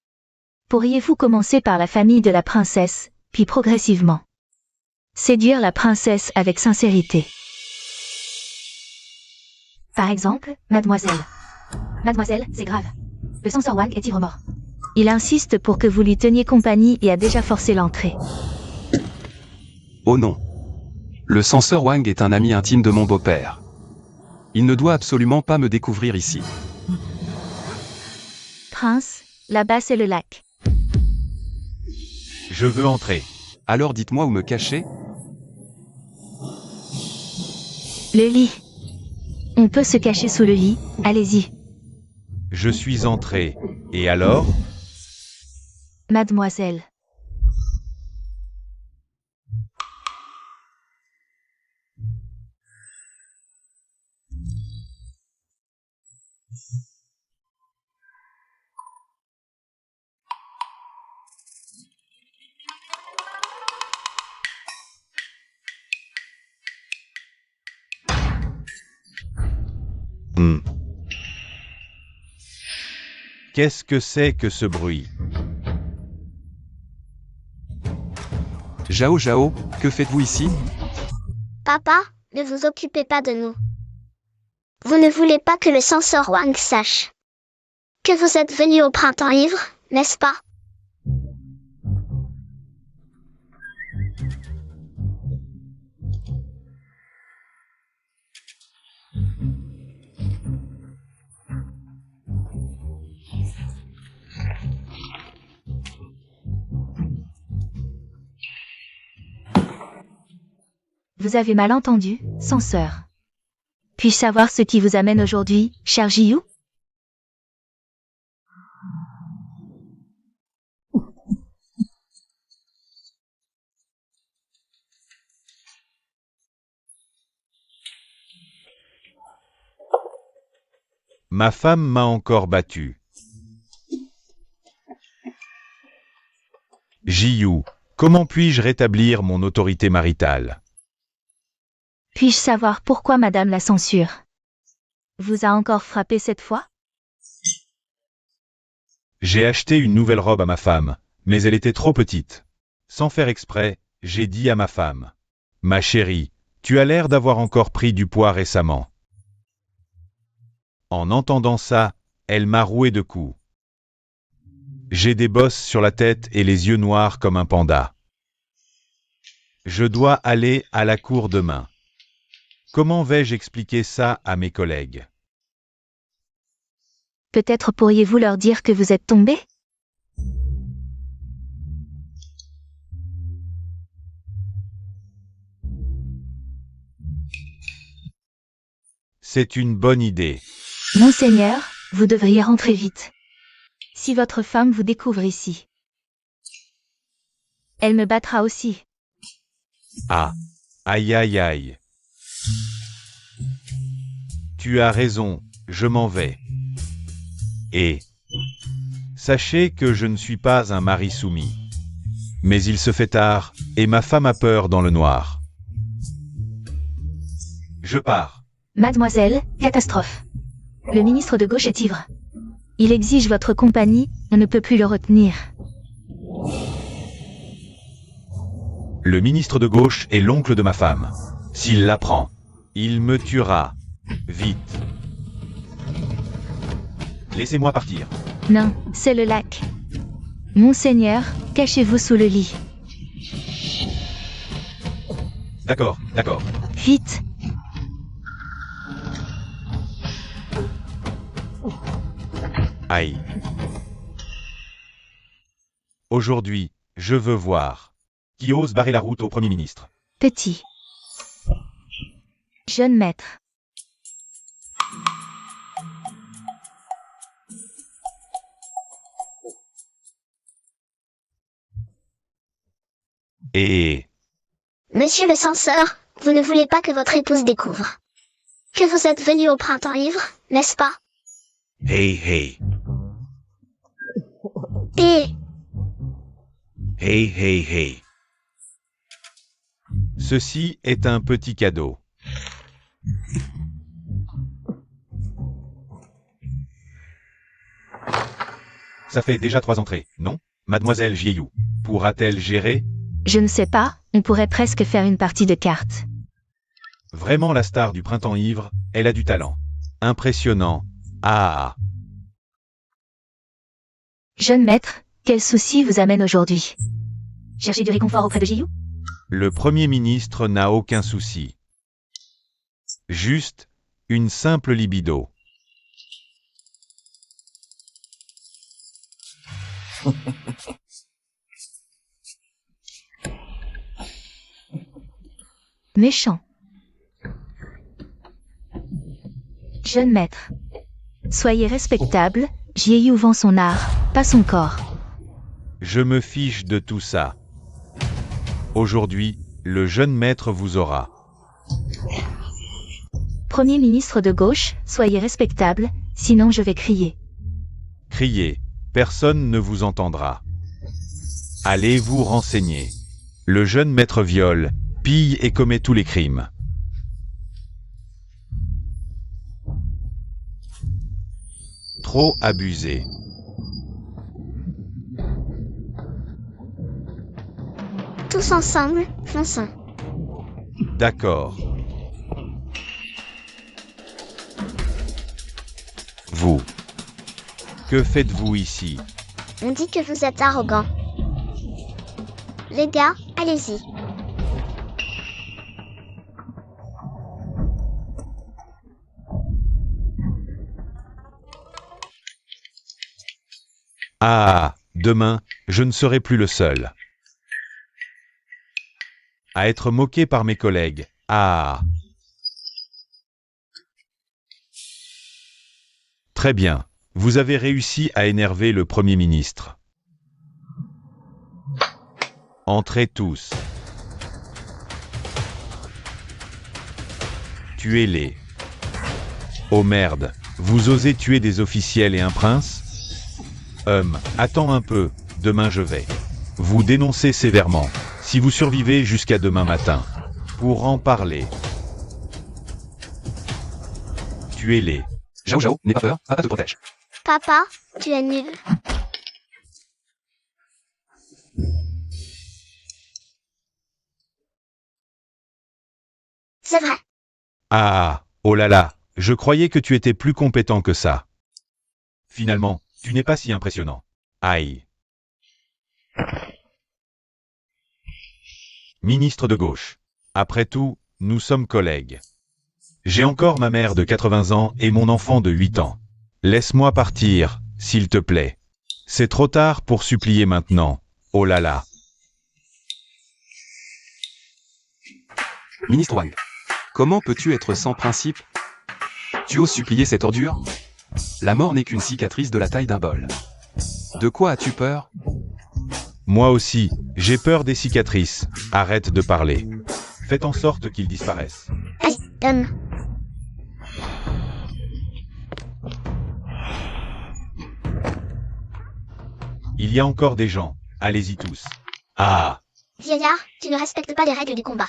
Pourriez-vous commencer par la famille de la princesse, puis progressivement séduire la princesse avec sincérité. Par exemple, mademoiselle. Mademoiselle, c'est grave. Le censeur Wang est ivre mort. Il insiste pour que vous lui teniez compagnie et a déjà forcé l'entrée. Oh non. Le censeur Wang est un ami intime de mon beau-père. Il ne doit absolument pas me découvrir ici. Prince, là-bas c'est le lac. Je veux entrer. Alors dites-moi où me cacher? Le lit. On peut se cacher sous le lit, allez-y. Je suis entré. Et alors? Mademoiselle. Qu'est-ce que c'est que ce bruit? Zhao Zhao, que faites-vous ici? Papa, ne vous occupez pas de nous. Vous ne voulez pas que le censeur Wang sache que vous êtes venu au printemps ivre, n'est-ce pas? Vous avez mal entendu, censeur. Puis-je savoir ce qui vous amène aujourd'hui, cher Jiyu? Ma femme m'a encore battu. Jiyu, comment puis-je rétablir mon autorité maritale? Puis-je savoir pourquoi madame la censure vous a encore frappé cette fois? J'ai acheté une nouvelle robe à ma femme, mais elle était trop petite. Sans faire exprès, j'ai dit à ma femme: Ma chérie, tu as l'air d'avoir encore pris du poids récemment. En entendant ça, elle m'a roué de coups. J'ai des bosses sur la tête et les yeux noirs comme un panda. Je dois aller à la cour demain. Comment vais-je expliquer ça à mes collègues? Peut-être pourriez-vous leur dire que vous êtes tombé? C'est une bonne idée. Monseigneur, vous devriez rentrer vite. Si votre femme vous découvre ici, elle me battra aussi. Ah, aïe aïe aïe. Tu as raison, je m'en vais. Et sachez que je ne suis pas un mari soumis. Mais il se fait tard, et ma femme a peur dans le noir. Je pars. Mademoiselle, catastrophe. Le ministre de gauche est ivre. Il exige votre compagnie, on ne peut plus le retenir. Le ministre de gauche est l'oncle de ma femme. S'il l'apprend, il me tuera. Vite. Laissez-moi partir. Non, c'est le lac. Monseigneur, cachez-vous sous le lit. D'accord, d'accord. Vite. Aïe. Aujourd'hui, je veux voir qui ose barrer la route au Premier ministre. Petit. Jeune maître. Et Monsieur le censeur, vous ne voulez pas que votre épouse découvre que vous êtes venu au printemps ivre, n'est-ce pas? hey hey, Et hey hey hey. Ceci est un petit cadeau. Ça fait déjà 3 entrées, non? Mademoiselle Jiyu pourra-t-elle gérer? Je ne sais pas, on pourrait presque faire une partie de cartes. Vraiment la star du printemps ivre, elle a du talent. Impressionnant. Ah. Jeune maître, quel souci vous amène aujourd'hui? Cherchez du réconfort auprès de Jiyu? Le Premier ministre n'a aucun souci. Juste une simple libido. Méchant. Jeune maître. Soyez respectable, Jiyu vend son art, pas son corps. Je me fiche de tout ça. Aujourd'hui, le jeune maître vous aura. Premier ministre de gauche, soyez respectable, sinon je vais crier. Criez, personne ne vous entendra. Allez vous renseigner. Le jeune maître viole, pille et commet tous les crimes. Trop abusé. Tous ensemble, fonçons. D'accord. Vous. Que faites-vous ici? On dit que vous êtes arrogant. Les gars, allez-y. Ah, demain, je ne serai plus le seul à être moqué par mes collègues. Ah. Très bien, vous avez réussi à énerver le Premier ministre. Entrez tous. Tuez-les. Oh merde, vous osez tuer des officiels et un prince? Attends un peu, demain je vais vous dénoncer sévèrement, si vous survivez jusqu'à demain matin, pour en parler. Tuez-les. Zhao Zhao, n'aie pas peur, papa te protège. Papa, tu es nul. C'est vrai. Ah, oh là là, je croyais que tu étais plus compétent que ça. Finalement, tu n'es pas si impressionnant. Aïe. Ministre de gauche. Après tout, nous sommes collègues. J'ai encore ma mère de 80 ans et mon enfant de 8 ans. Laisse-moi partir, s'il te plaît. C'est trop tard pour supplier maintenant. Oh là là. Ministre Wang. Comment peux-tu être sans principe? Tu oses supplier cette ordure? La mort n'est qu'une cicatrice de la taille d'un bol. De quoi as-tu peur? Moi aussi, j'ai peur des cicatrices. Arrête de parler. Faites en sorte qu'ils disparaissent. Allez, donne. Il y a encore des gens. Allez-y tous. Ah. Vieillard, tu ne respectes pas les règles du combat.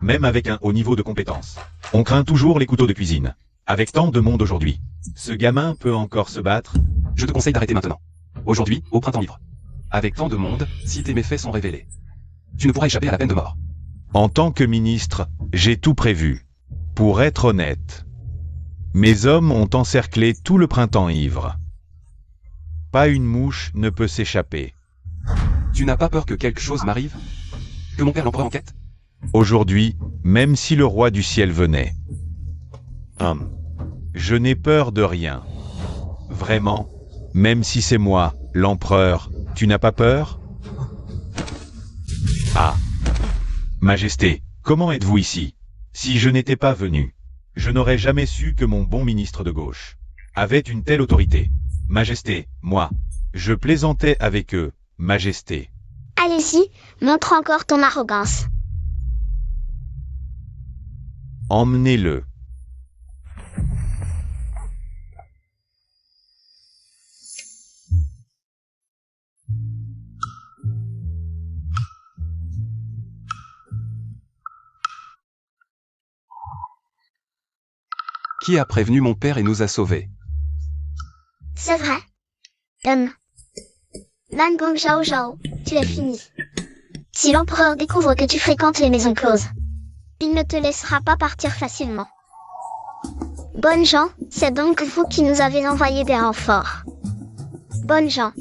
Même avec un haut niveau de compétence. On craint toujours les couteaux de cuisine. Avec tant de monde aujourd'hui. Ce gamin peut encore se battre? Je te conseille d'arrêter maintenant. Aujourd'hui, au printemps libre. Avec tant de monde, si tes méfaits sont révélés, tu ne pourras échapper à la peine de mort. En tant que ministre, j'ai tout prévu. Pour être honnête, mes hommes ont encerclé tout le printemps ivre. Pas une mouche ne peut s'échapper. Tu n'as pas peur que quelque chose m'arrive? Que mon père l'empereur enquête? Aujourd'hui, même si le roi du ciel venait. Je n'ai peur de rien. Vraiment, même si c'est moi, l'empereur, tu n'as pas peur? Ah. Majesté, comment êtes-vous ici? Si je n'étais pas venu, je n'aurais jamais su que mon bon ministre de gauche avait une telle autorité. Majesté, moi, je plaisantais avec eux, Majesté. Allez-y, montre encore ton arrogance. Emmenez-le. Qui a prévenu mon père et nous a sauvés? C'est vrai. Nangong Zhao Zhao, tu es fini. Si l'empereur découvre que tu fréquentes les maisons closes, il ne te laissera pas partir facilement. Bonnes gens, c'est donc vous qui nous avez envoyé des renforts. Bonne gens.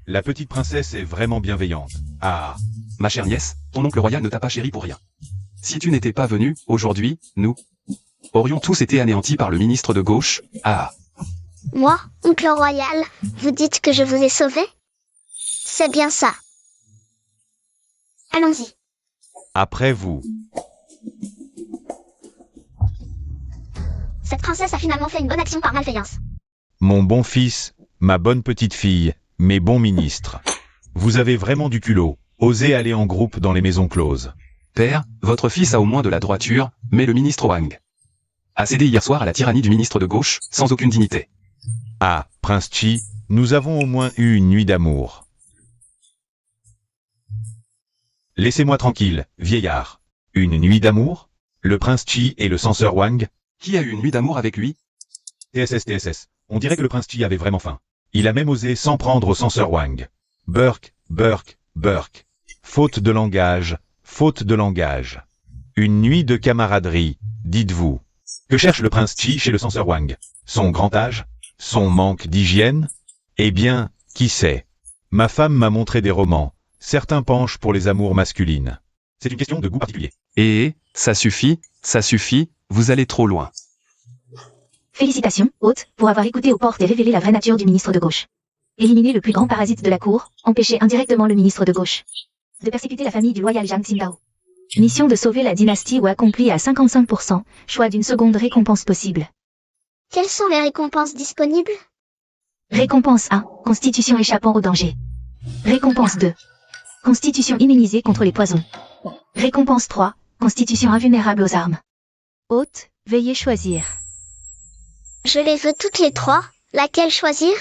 La petite princesse est vraiment bienveillante. Ah, Ma chère nièce, ton oncle royal ne t'a pas chéri pour rien. Si tu n'étais pas venu, aujourd'hui, nous aurions tous été anéantis par le ministre de gauche. Ah, Moi, oncle royal, vous dites que je vous ai sauvé? C'est bien ça. Allons-y. après vous. Cette princesse a finalement fait une bonne action par malveillance. Mon bon fils, ma bonne petite fille, mes bons ministres. Vous avez vraiment du culot. Osez aller en groupe dans les maisons closes. père, votre fils a au moins de la droiture, mais le ministre Wang a cédé hier soir à la tyrannie du ministre de gauche, sans aucune dignité. Ah, Prince Chi, nous avons au moins eu une nuit d'amour. Laissez-moi tranquille, vieillard. Une nuit d'amour? Le Prince Chi et le censeur Wang? Qui a eu une nuit d'amour avec lui? TSS. On dirait que le Prince Chi avait vraiment faim. Il a même osé s'en prendre au censeur Wang. Burk. Faute de langage. Une nuit de camaraderie, dites-vous. Que cherche le Prince Chi chez le censeur Wang? Son grand âge? Son manque d'hygiène? Eh bien, qui sait? Ma femme m'a montré des romans. Certains penchent pour les amours masculines. C'est une question de goût particulier. Ça suffit, vous allez trop loin. Félicitations, hôte, pour avoir écouté aux portes et révélé la vraie nature du ministre de gauche. Éliminer le plus grand parasite de la cour, empêcher indirectement le ministre de gauche de persécuter la famille du loyal Zhang Xindao. Mission de sauver la dynastie ou accomplie à 55%, choix d'une seconde récompense possible. Quelles sont les récompenses disponibles? Récompense 1, constitution échappant au danger. Récompense 2, constitution immunisée contre les poisons. Récompense 3, constitution invulnérable aux armes. Hôte, veuillez choisir. Je les veux toutes les trois. Laquelle choisir?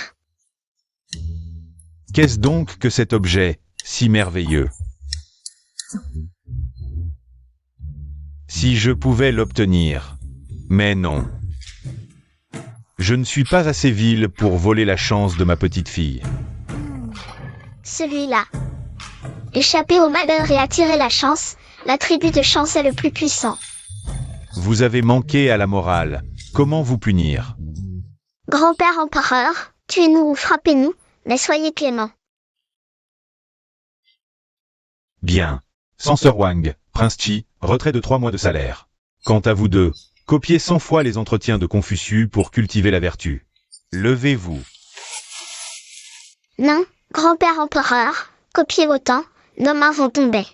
Qu'est-ce donc que cet objet, si merveilleux? Si je pouvais l'obtenir. Mais non. Je ne suis pas assez vil pour voler la chance de ma petite fille. Celui-là. Échapper au malheur et attirer la chance, l'attribut de chance est le plus puissant. Vous avez manqué à la morale. Comment vous punir? Grand-père empereur, tuez-nous ou frappez-nous, mais soyez clément. Bien. Censeur Wang, Prince Chi, retrait de 3 mois de salaire. Quant à vous deux, copiez 100 fois les entretiens de Confucius pour cultiver la vertu. Levez-vous. Non, grand-père empereur, copiez autant, nos mains vont tomber.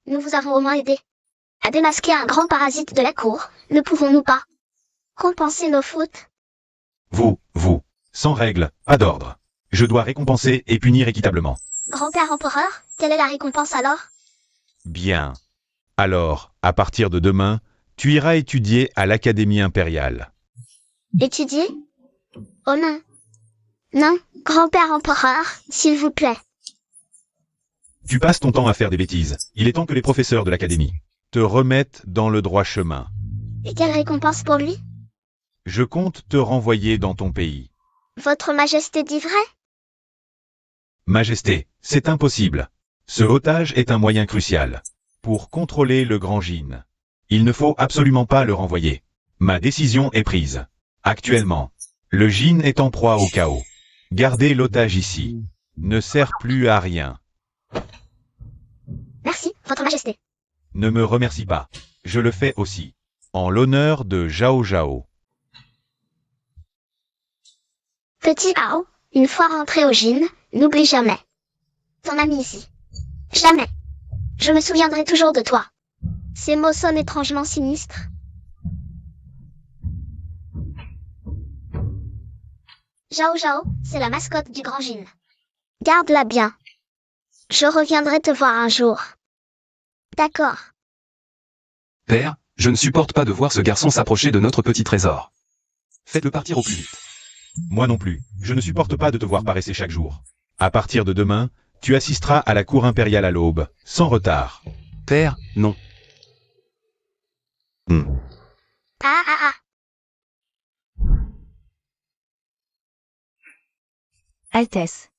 Nous vous avons au moins aidé à démasquer un grand parasite de la cour, ne pouvons-nous pas compenser nos fautes? Vous, sans règle, pas d'ordre. Je dois récompenser et punir équitablement. Grand-père empereur, quelle est la récompense alors? Bien. Alors, à partir de demain, tu iras étudier à l'Académie impériale. Étudier? Oh non. Non, grand-père empereur, s'il vous plaît. Tu passes ton temps à faire des bêtises. Il est temps que les professeurs de l'Académie te remettent dans le droit chemin. Et quelle récompense pour lui? Je compte te renvoyer dans ton pays. Votre Majesté dit vrai? Majesté, c'est impossible. Ce otage est un moyen crucial pour contrôler le Grand Jin. Il ne faut absolument pas le renvoyer. Ma décision est prise. Actuellement, le Jin est en proie au chaos. Garder l'otage ici ne sert plus à rien. Merci, Votre Majesté. Ne me remercie pas. Je le fais aussi. En l'honneur de Zhao Zhao. Petit Ao, une fois rentré au Jin, n'oublie jamais ton ami ici. Jamais. Je me souviendrai toujours de toi. Ces mots sonnent étrangement sinistres. Zhao Zhao, c'est la mascotte du Grand Jin. Garde-la bien. Je reviendrai te voir un jour. D'accord. Père, je ne supporte pas de voir ce garçon s'approcher de notre petit trésor. Faites-le partir au plus vite. Moi non plus. Je ne supporte pas de te voir paresser chaque jour. À partir de demain, tu assisteras à la cour impériale à l'aube, sans retard. Père, non. Ah. Altesse.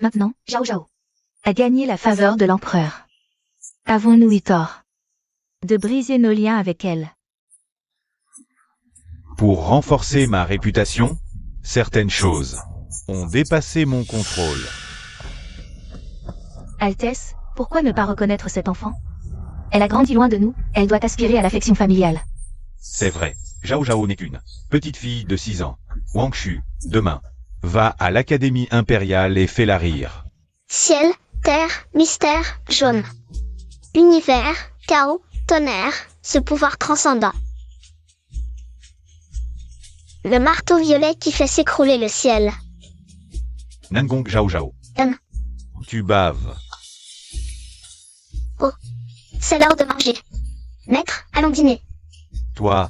Maintenant, Zhao Zhao a gagné la faveur de l'empereur. Avons-nous eu tort de briser nos liens avec elle? Pour renforcer ma réputation, Certaines choses ont dépassé mon contrôle. Altesse, pourquoi ne pas reconnaître cet enfant? Elle a grandi loin de nous, elle doit aspirer à l'affection familiale. C'est vrai, Zhao Zhao n'est qu'une petite fille de 6 ans. Wang Shu, demain, va à l'Académie impériale et fait la rire. Ciel, terre, mystère, jaune. Univers, chaos, tonnerre, ce pouvoir transcendant. Le marteau violet qui fait s'écrouler le ciel. Nangong Zhao Zhao. Tu baves. C'est l'heure de manger. Maître, allons dîner. Toi.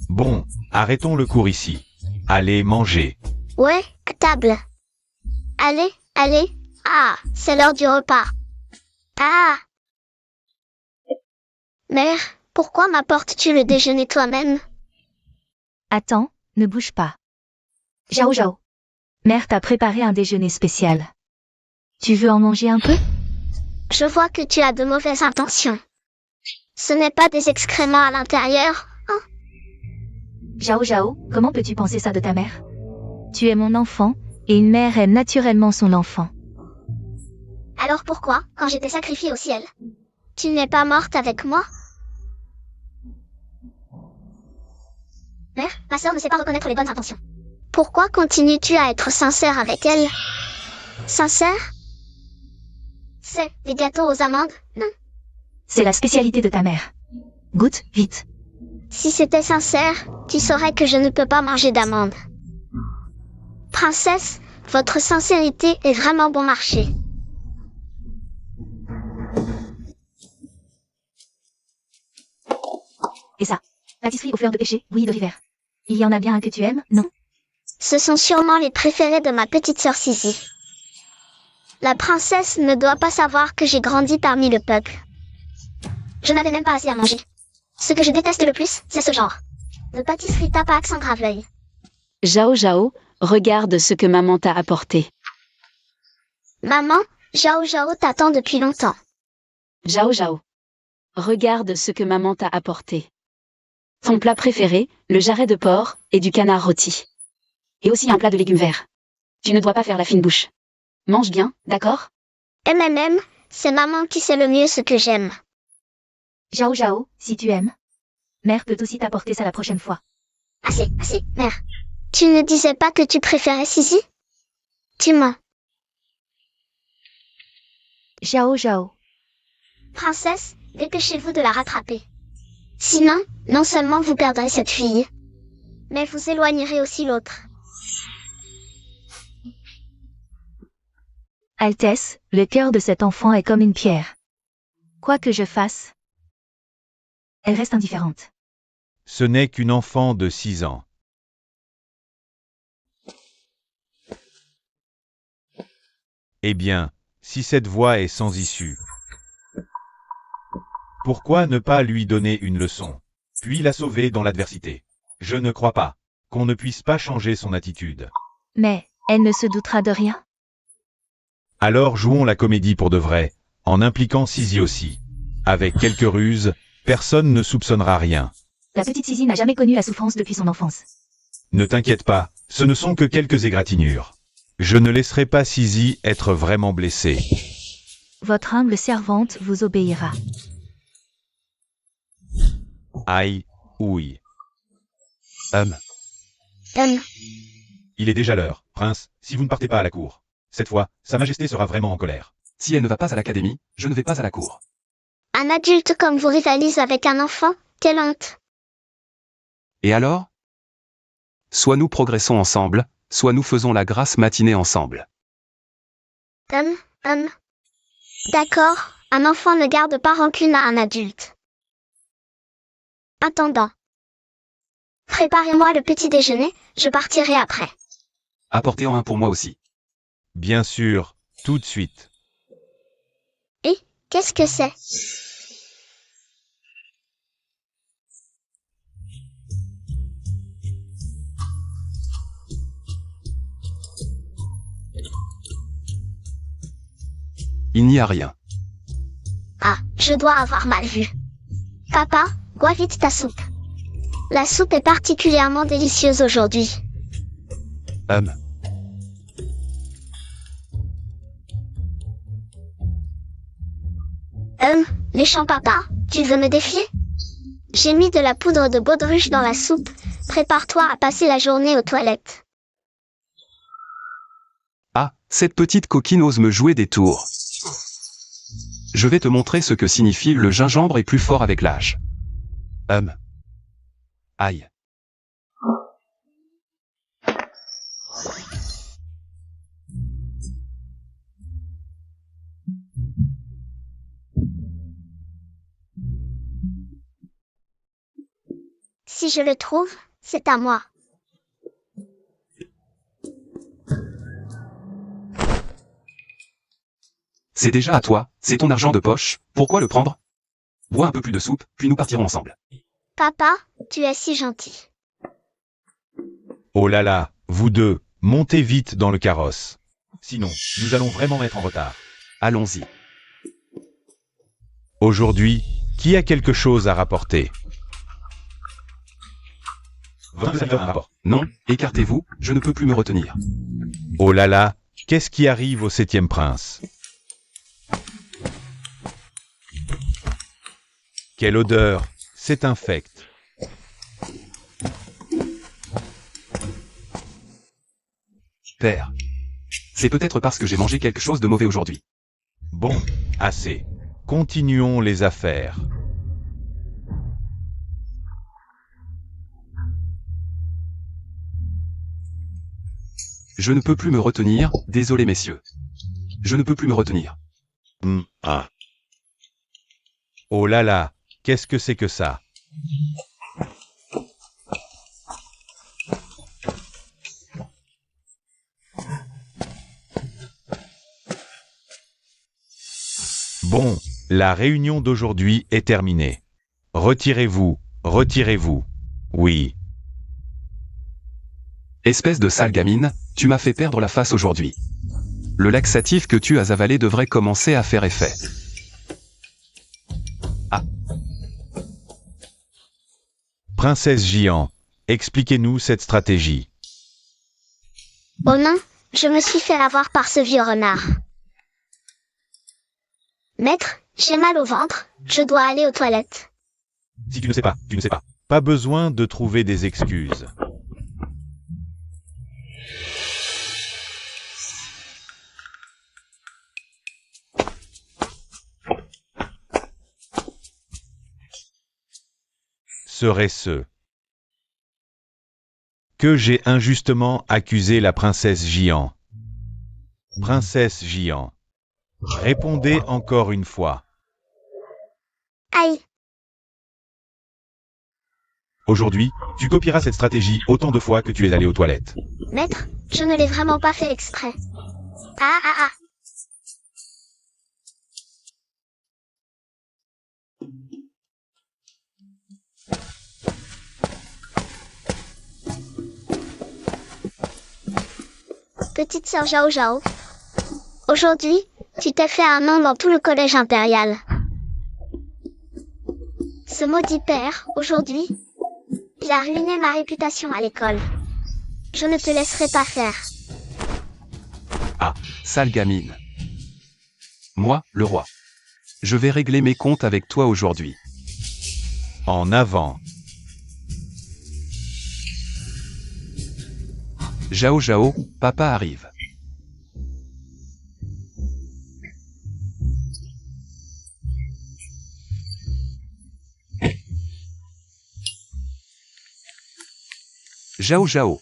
Bon, arrêtons le cours ici. Allez manger. Ouais, à table. Allez. Ah, c'est l'heure du repas. Ah. Mère, pourquoi m'apportes-tu le déjeuner toi-même? Attends, ne bouge pas. Zhao Zhao. Mère t'a préparé un déjeuner spécial. Tu veux en manger un peu? Je vois que tu as de mauvaises intentions. Ce n'est pas des excréments à l'intérieur, hein? Zhao Zhao, comment peux-tu penser ça de ta mère? Tu es mon enfant, et une mère aime naturellement son enfant. Alors pourquoi, quand j'étais sacrifiée au ciel, tu n'es pas morte avec moi? Mère, ma sœur ne sait pas reconnaître les bonnes intentions. Pourquoi continues-tu à être sincère avec elle? Sincère? C'est des gâteaux aux amandes, non? C'est la spécialité de ta mère. Goûte, vite. Si c'était sincère, tu saurais que je ne peux pas manger d'amandes. Princesse, votre sincérité est vraiment bon marché. Et ça? Pâtisserie aux fleurs de pêcher, bouillie de rivière. Il y en a bien un que tu aimes, non? Ce sont sûrement les préférés de ma petite sœur Sisi. La princesse ne doit pas savoir que j'ai grandi parmi le peuple. Je n'avais même pas assez à manger. Ce que je déteste le plus, c'est ce genre de pâtisserie tapac sans graveuil. Zhao Zhao, regarde ce que maman t'a apporté. Maman, Zhao Zhao t'attend depuis longtemps. Zhao Zhao, regarde ce que maman t'a apporté. Ton plat préféré, le jarret de porc et du canard rôti. Et aussi un plat de légumes verts. Tu ne dois pas faire la fine bouche. Mange bien, d'accord? MMM, c'est maman qui sait le mieux ce que j'aime. Zhao Zhao, si tu aimes. Mère peut aussi t'apporter ça la prochaine fois. Assez, mère. Tu ne disais pas que tu préférais Sisi? Tu mens. Zhao Zhao. Princesse, dépêchez-vous de la rattraper. Sinon, non seulement vous perdrez cette fille, mais vous éloignerez aussi l'autre. Altesse, le cœur de cet enfant est comme une pierre. Quoi que je fasse, elle reste indifférente. Ce n'est qu'une enfant de 6 ans. Eh bien, si cette voie est sans issue, pourquoi ne pas lui donner une leçon, puis la sauver dans l'adversité? Je ne crois pas qu'on ne puisse pas changer son attitude. Mais, elle ne se doutera de rien. Alors jouons la comédie pour de vrai, en impliquant Sisi aussi. Avec quelques ruses, personne ne soupçonnera rien. La petite Sisi n'a jamais connu la souffrance depuis son enfance. Ne t'inquiète pas, ce ne sont que quelques égratignures. Je ne laisserai pas Sisi être vraiment blessée. Votre humble servante vous obéira. Aïe, ouille. Il est déjà l'heure, prince, si vous ne partez pas à la cour. Cette fois, Sa Majesté sera vraiment en colère. Si elle ne va pas à l'académie, je ne vais pas à la cour. Un adulte comme vous rivalise avec un enfant, quelle honte. Et alors? Soit nous progressons ensemble, soit nous faisons la grasse matinée ensemble. D'accord, un enfant ne garde pas rancune à un adulte. Attendant. Préparez-moi le petit déjeuner, je partirai après. Apportez-en un pour moi aussi. Bien sûr, tout de suite. Et, qu'est-ce que c'est? Il n'y a rien. Ah, je dois avoir mal vu. Papa, bois vite ta soupe. La soupe est particulièrement délicieuse aujourd'hui. Hum. Méchant papa, tu veux me défier? J'ai mis de la poudre de baudruche dans la soupe. Prépare-toi à passer la journée aux toilettes. Ah, cette petite coquine ose me jouer des tours. Je vais te montrer ce que signifie le gingembre est plus fort avec l'âge. Aïe. Si je le trouve, c'est à moi. C'est déjà à toi, c'est ton argent de poche, pourquoi le prendre? Bois un peu plus de soupe, puis nous partirons ensemble. Papa, tu es si gentil. Oh là là, vous deux, montez vite dans le carrosse. Sinon, nous allons vraiment être en retard. Allons-y. Aujourd'hui, qui a quelque chose à rapporter? Votre serviteur a un rapport. Non, écartez-vous, je ne peux plus me retenir. Oh là là, qu'est-ce qui arrive au 7e prince? Quelle odeur, c'est infect. Père. C'est peut-être parce que j'ai mangé quelque chose de mauvais aujourd'hui. Bon, assez. Continuons les affaires. Je ne peux plus me retenir, désolé messieurs. Je ne peux plus me retenir. Oh là là, qu'est-ce que c'est que ça? Bon, la réunion d'aujourd'hui est terminée. Retirez-vous, retirez-vous. Oui. Espèce de sale gamine, tu m'as fait perdre la face aujourd'hui. Le laxatif que tu as avalé devrait commencer à faire effet. Ah. Princesse Jian, expliquez-nous cette stratégie. Oh non, je me suis fait avoir par ce vieux renard. Maître, j'ai mal au ventre, je dois aller aux toilettes. Si tu ne sais pas, tu ne sais pas. Pas besoin de trouver des excuses. Serait-ce que j'ai injustement accusé la princesse Jian? Princesse Jian, répondez encore une fois. Aïe, Aujourd'hui, tu copieras cette stratégie autant de fois que tu es allé aux toilettes. maître, je ne l'ai vraiment pas fait exprès. Ah ah ah. Petite sœur Zhao Zhao. Aujourd'hui, tu t'es fait un nom dans tout le collège impérial. Ce maudit père, aujourd'hui, il a ruiné ma réputation à l'école. Je ne te laisserai pas faire. Ah, sale gamine. Moi, le roi. Je vais régler mes comptes avec toi aujourd'hui. En avant. Zhao Zhao, papa arrive. Zhao Zhao.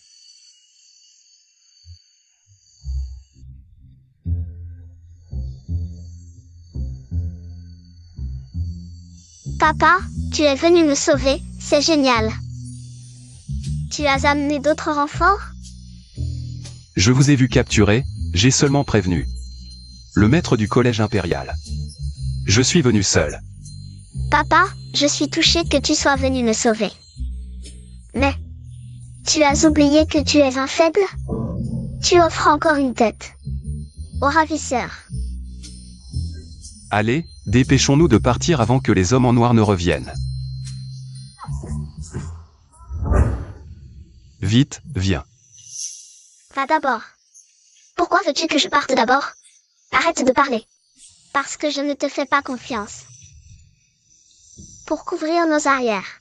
Papa, tu es venu me sauver, c'est génial. Tu as amené d'autres renforts? Je vous ai vu capturer, j'ai seulement prévenu. Le maître du collège impérial. Je suis venu seul. Papa, je suis touchée que tu sois venu me sauver. Mais, tu as oublié que tu es un faible? Tu offres encore une tête au ravisseur. Allez, dépêchons-nous de partir avant que les hommes en noir ne reviennent. Vite, viens. Va d'abord. Pourquoi veux-tu que je parte d'abord? Arrête de parler. Parce que je ne te fais pas confiance. Pour couvrir nos arrières.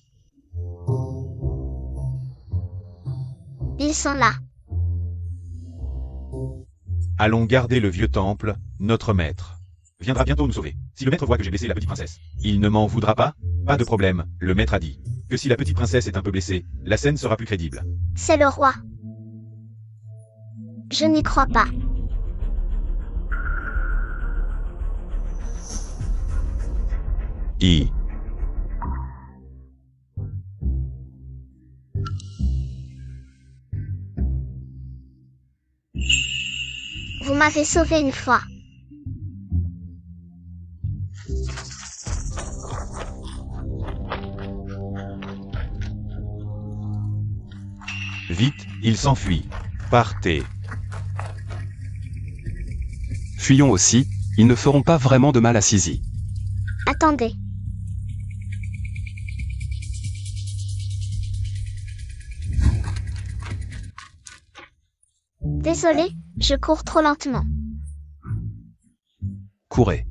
Ils sont là. Allons garder le vieux temple, notre maître viendra bientôt nous sauver. Si le maître voit que j'ai blessé la petite princesse, il ne m'en voudra pas? Pas de problème, le maître a dit que si la petite princesse est un peu blessée, la scène sera plus crédible. C'est le roi. Je n'y crois pas. Vous m'avez sauvé une fois. Vite, il s'enfuit. Partez. Fuyons aussi, ils ne feront pas vraiment de mal à Sisi. Attendez. Désolé, je cours trop lentement. Courez.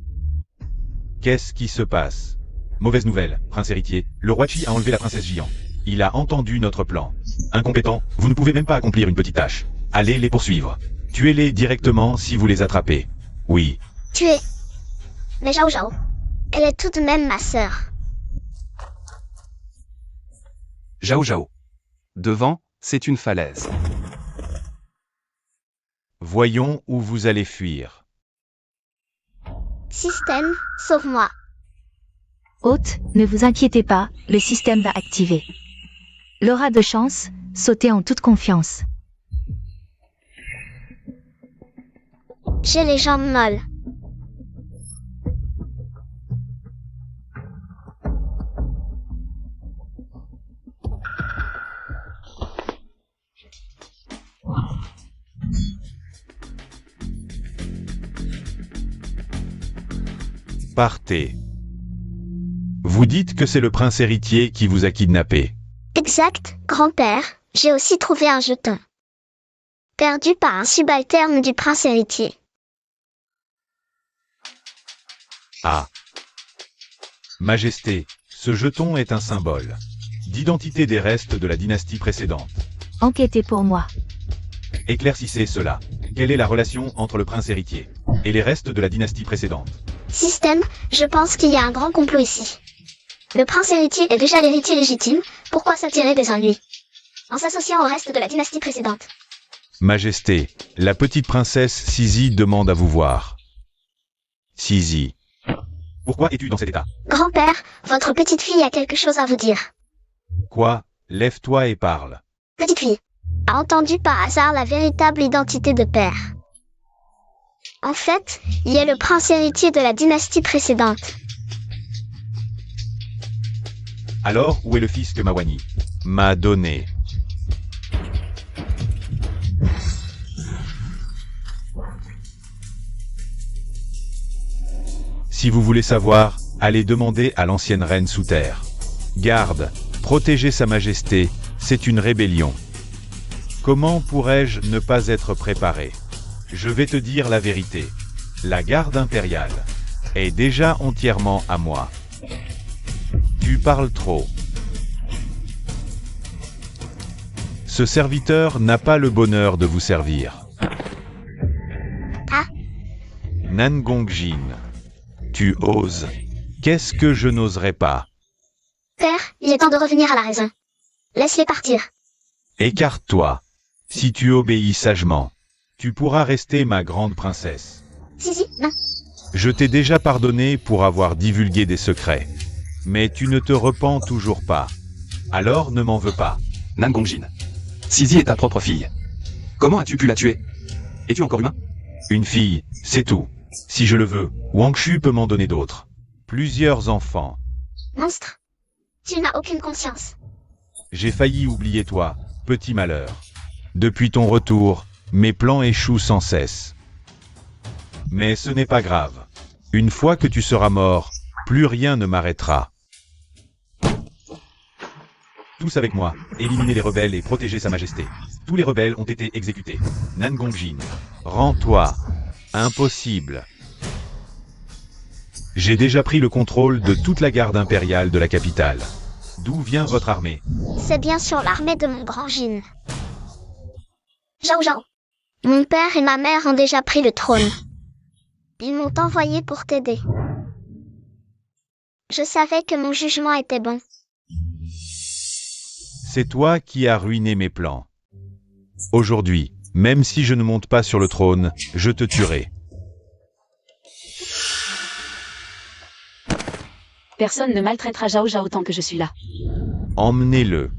Qu'est-ce qui se passe? Mauvaise nouvelle, prince héritier, le roi Chi a enlevé la princesse Jian. Il a entendu notre plan. Incompétent, vous ne pouvez même pas accomplir une petite tâche. Allez les poursuivre. Tuez-les directement si vous les attrapez. Oui. Tuer. Mais Zhao Zhao, elle est tout de même ma sœur. Zhao Zhao. Devant, c'est une falaise. Voyons où vous allez fuir. Système, sauve-moi. Hôte, ne vous inquiétez pas, le système va activer. L'aura de chance, sautez en toute confiance. J'ai les jambes molles. Partez. Vous dites que c'est le prince héritier qui vous a kidnappé. Exact, grand-père, j'ai aussi trouvé un jeton. Perdu par un subalterne du prince héritier. Ah. Majesté, ce jeton est un symbole d'identité des restes de la dynastie précédente. Enquêtez pour moi. Éclaircissez cela. Quelle est la relation entre le prince héritier et les restes de la dynastie précédente? Système, je pense qu'il y a un grand complot ici. Le prince héritier est déjà l'héritier légitime, pourquoi s'attirer des ennuis en s'associant au reste de la dynastie précédente? Majesté, la petite princesse Sisi demande à vous voir. Sisi. Pourquoi es-tu dans cet état? Grand-père, votre petite fille a quelque chose à vous dire. Quoi? Lève-toi et parle. Petite fille a entendu par hasard la véritable identité de père. En fait, il est le prince héritier de la dynastie précédente. Alors, où est le fils que Mawani m'a donné? Si vous voulez savoir, allez demander à l'ancienne reine sous terre. Garde, protéger sa majesté, c'est une rébellion. Comment pourrais-je ne pas être préparé? Je vais te dire la vérité. La garde impériale est déjà entièrement à moi. Tu parles trop. Ce serviteur n'a pas le bonheur de vous servir. Ah. Nangongjin. Tu oses. Qu'est-ce que je n'oserais pas? Père, il est temps de revenir à la raison. Laisse-les partir. Écarte-toi. Si tu obéis sagement, tu pourras rester ma grande princesse. Si, non. Je t'ai déjà pardonné pour avoir divulgué des secrets. Mais tu ne te repens toujours pas. Alors ne m'en veux pas. Nangongjin. Sisi est ta propre fille. Comment as-tu pu la tuer? Es-tu encore humain? Une fille, c'est tout. Si je le veux, Wang Shu peut m'en donner d'autres. Plusieurs enfants. Monstre. Tu n'as aucune conscience. J'ai failli oublier toi, petit malheur. Depuis ton retour, mes plans échouent sans cesse. Mais ce n'est pas grave. Une fois que tu seras mort, plus rien ne m'arrêtera. Tous avec moi, éliminer les rebelles et protéger sa majesté. Tous les rebelles ont été exécutés. Nangongjin, rends-toi. Impossible. J'ai déjà pris le contrôle de toute la garde impériale de la capitale. D'où vient votre armée? C'est bien sûr l'armée de mon grand Jin. Zhao Zhao. Mon père et ma mère ont déjà pris le trône. Ils m'ont envoyé pour t'aider. Je savais que mon jugement était bon. C'est toi qui as ruiné mes plans. Aujourd'hui, même si je ne monte pas sur le trône, je te tuerai. Personne ne maltraitera Zhao Zhao tant que je suis là. Emmenez-le.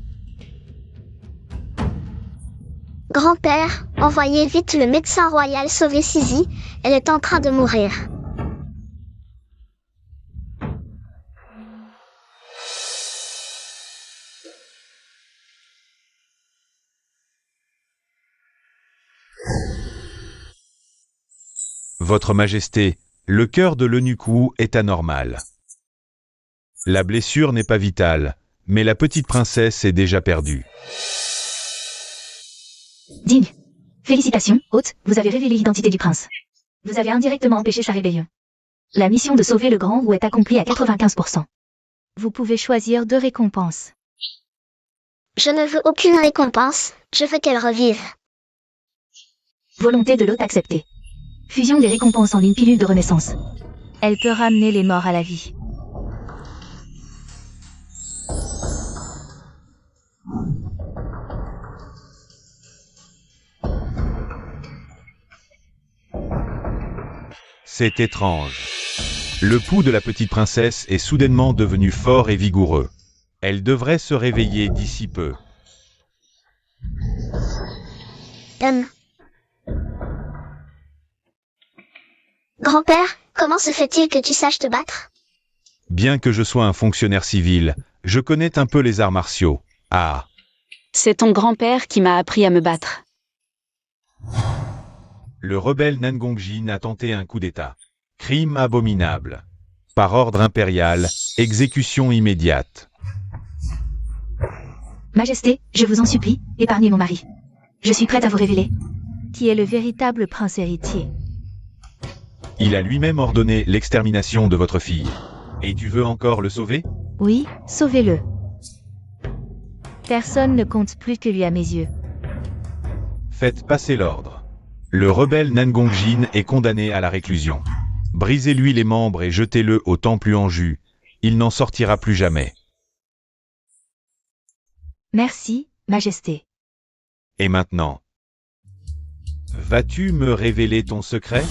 Grand-père, envoyez vite le médecin royal sauver Sisi, elle est en train de mourir. Votre Majesté, le cœur de l'eunuque Wu est anormal. La blessure n'est pas vitale, mais la petite princesse est déjà perdue. Digne. Félicitations, hôte, vous avez révélé l'identité du prince. Vous avez indirectement empêché sa rébellion. La mission de sauver le grand Wu est accomplie à 95%. Vous pouvez choisir 2 récompenses. Je ne veux aucune récompense, je veux qu'elle revive. Volonté de l'hôte acceptée. Fusion des récompenses en une pilule de renaissance. Elle peut ramener les morts à la vie. C'est étrange. Le pouls de la petite princesse est soudainement devenu fort et vigoureux. Elle devrait se réveiller d'ici peu. Grand-père, comment se fait-il que tu saches te battre? Bien que je sois un fonctionnaire civil, je connais un peu les arts martiaux. Ah, C'est ton grand-père qui m'a appris à me battre. le rebelle Nangongjin a tenté un coup d'État. Crime abominable. Par ordre impérial, exécution immédiate. Majesté, je vous en supplie, épargnez mon mari. Je suis prête à vous révéler. Qui est le véritable prince héritier? Il a lui-même ordonné l'extermination de votre fille. Et tu veux encore le sauver? Oui, sauvez-le. Personne ne compte plus que lui à mes yeux. Faites passer l'ordre. Le rebelle Nangongjin est condamné à la réclusion. Brisez-lui les membres et jetez-le au temple Huanju. Il n'en sortira plus jamais. Merci, Majesté. Et maintenant? Vas-tu me révéler ton secret?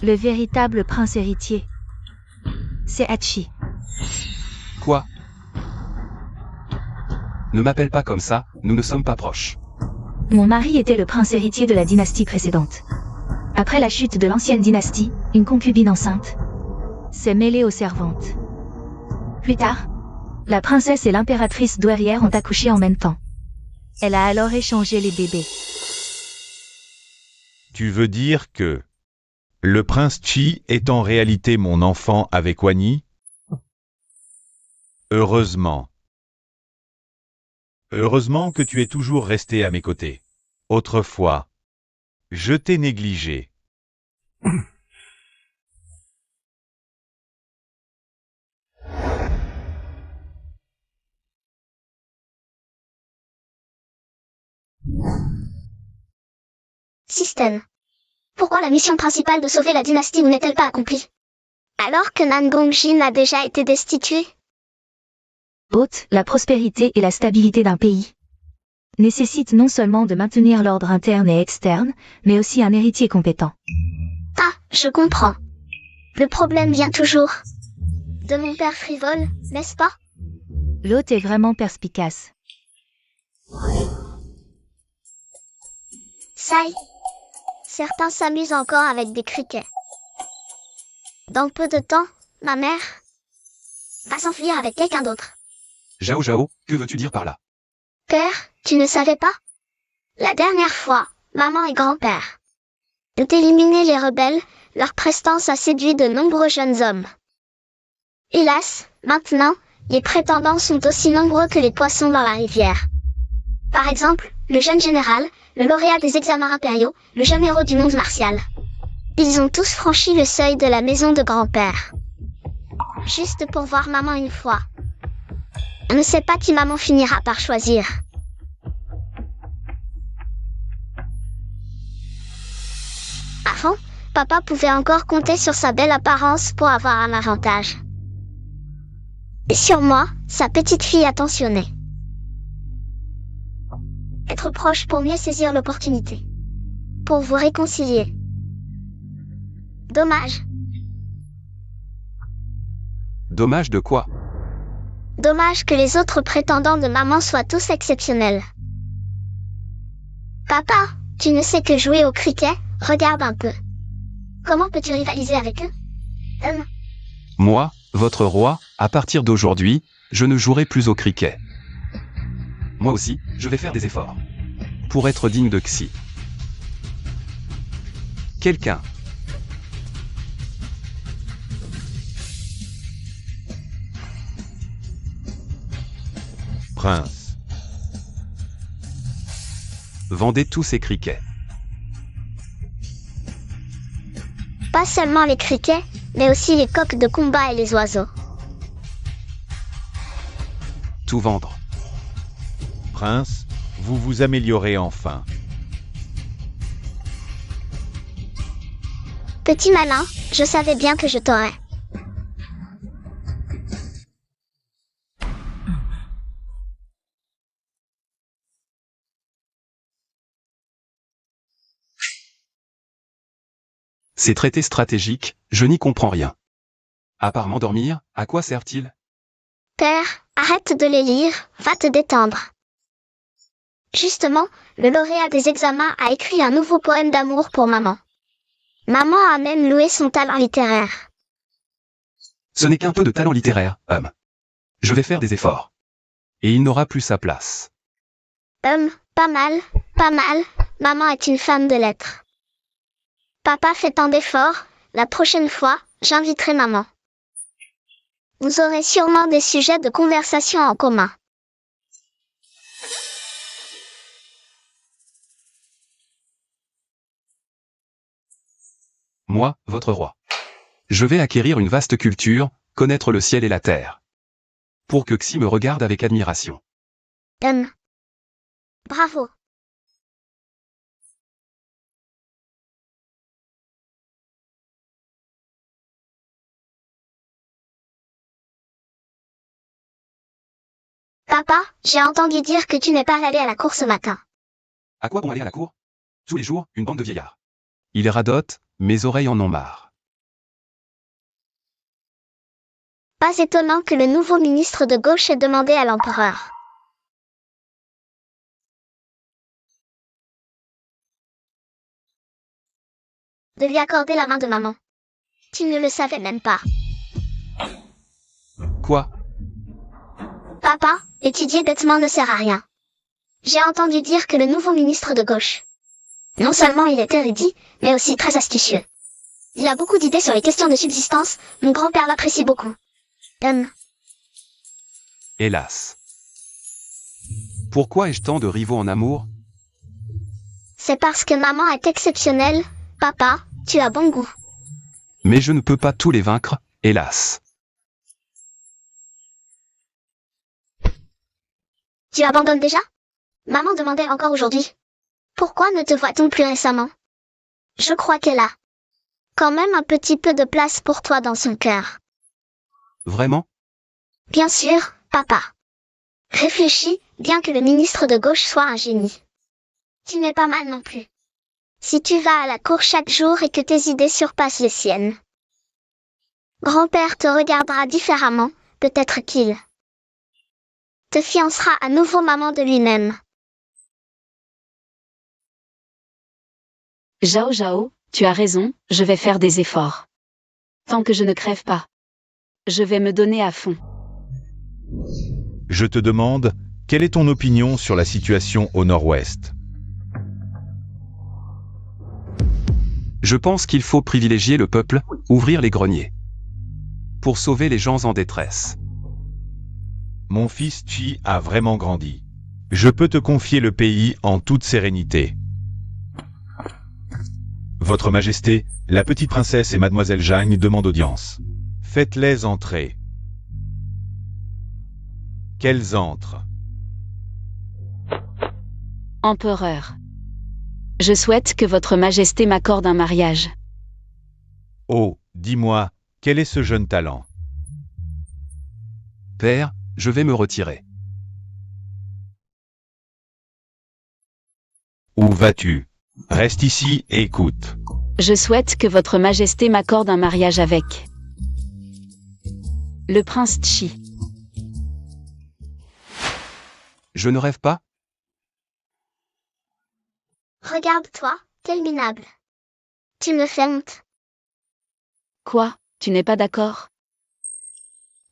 Le véritable prince héritier. C'est Hachi. Quoi? Ne m'appelle pas comme ça, nous ne sommes pas proches. Mon mari était le prince héritier de la dynastie précédente. Après la chute de l'ancienne dynastie, une concubine enceinte s'est mêlée aux servantes. Plus tard, la princesse et l'impératrice douairière ont accouché en même temps. Elle a alors échangé les bébés. Tu veux dire que le prince Chi est en réalité mon enfant avec Wani? Heureusement. Heureusement que tu es toujours resté à mes côtés. Autrefois, je t'ai négligé. Système. Pourquoi la mission principale de sauver la dynastie Wu n'est-elle pas accomplie? Alors que Nangongjin a déjà été destitué? Hôte, la prospérité et la stabilité d'un pays nécessitent non seulement de maintenir l'ordre interne et externe, mais aussi un héritier compétent. Ah, je comprends. Le problème vient toujours de mon père frivole, n'est-ce pas? L'hôte est vraiment perspicace. Sai. Certains s'amusent encore avec des criquets. Dans peu de temps, ma mère va s'enfuir avec quelqu'un d'autre. Zhao Zhao, que veux-tu dire par là? Père, tu ne savais pas? La dernière fois, maman et grand-père ont éliminé les rebelles, leur prestance a séduit de nombreux jeunes hommes. Hélas, maintenant, les prétendants sont aussi nombreux que les poissons dans la rivière. Par exemple, le jeune général, le lauréat des examens impériaux, le jeune héros du monde martial. Ils ont tous franchi le seuil de la maison de grand-père. Juste pour voir maman une fois. On ne sait pas qui maman finira par choisir. Avant, papa pouvait encore compter sur sa belle apparence pour avoir un avantage. Et sur moi, sa petite fille attentionnée. Être proche pour mieux saisir l'opportunité. Pour vous réconcilier. Dommage. Dommage de quoi? Dommage que les autres prétendants de maman soient tous exceptionnels. Papa, tu ne sais que jouer au cricket, regarde un peu. Comment peux-tu rivaliser avec eux? Moi, votre roi, à partir d'aujourd'hui, je ne jouerai plus au cricket. Moi aussi, je vais faire des efforts. Pour être digne de Xi. Quelqu'un. Prince. Vendez tous ces criquets. Pas seulement les criquets, mais aussi les coqs de combat et les oiseaux. Tout vendre. Prince, vous vous améliorez enfin. Petit malin, je savais bien que je t'aurais. Ces traités stratégiques, je n'y comprends rien. À part m'endormir, à quoi sert-il? Père, arrête de les lire, va te détendre. Justement, le lauréat des examens a écrit un nouveau poème d'amour pour maman. Maman a même loué son talent littéraire. Ce n'est qu'un peu de talent littéraire, homme. Je vais faire des efforts. Et il n'aura plus sa place. Pas mal, pas mal, maman est une femme de lettres. Papa fait tant d'efforts, la prochaine fois, j'inviterai maman. Vous aurez sûrement des sujets de conversation en commun. Moi, votre roi. Je vais acquérir une vaste culture, connaître le ciel et la terre. Pour que Xi me regarde avec admiration. Bravo. Papa, j'ai entendu dire que tu n'es pas allé à la cour ce matin. À quoi bon aller à la cour? Tous les jours, une bande de vieillards. Ils radotent, mes oreilles en ont marre. Pas étonnant que le nouveau ministre de gauche ait demandé à l'empereur de lui accorder la main de maman. Tu ne le savais même pas. Quoi? Papa, étudier bêtement ne sert à rien. J'ai entendu dire que le nouveau ministre de gauche, non seulement il est érudit, mais aussi très astucieux. Il a beaucoup d'idées sur les questions de subsistance, mon grand-père l'apprécie beaucoup. Hélas. Pourquoi ai-je tant de rivaux en amour? C'est parce que maman est exceptionnelle, papa, tu as bon goût. Mais je ne peux pas tous les vaincre, hélas. Tu abandonnes déjà? Maman demandait encore aujourd'hui. Pourquoi ne te voit-on plus récemment? Je crois qu'elle a quand même un petit peu de place pour toi dans son cœur. Vraiment? Bien sûr, papa. Réfléchis, bien que le ministre de gauche soit un génie. Tu n'es pas mal non plus. Si tu vas à la cour chaque jour et que tes idées surpassent les siennes. Grand-père te regardera différemment, peut-être qu'il te fiancera à nouveau maman de lui-même. Zhao Zhao, tu as raison, je vais faire des efforts. Tant que je ne crève pas. Je vais me donner à fond. Je te demande, quelle est ton opinion sur la situation au nord-ouest? Je pense qu'il faut privilégier le peuple, ouvrir les greniers. Pour sauver les gens en détresse. Mon fils Chi a vraiment grandi. Je peux te confier le pays en toute sérénité. Votre Majesté, la petite princesse et mademoiselle Jeanne demandent audience. Faites-les entrer. Qu'elles entrent. Empereur. Je souhaite que votre majesté m'accorde un mariage. Oh, dis-moi, quel est ce jeune talent? Père, je vais me retirer. Où vas-tu? Reste ici et écoute. Je souhaite que votre majesté m'accorde un mariage avec le prince Chi. Je ne rêve pas? Regarde-toi, quel minable. Tu me fais honte. Quoi, tu n'es pas d'accord?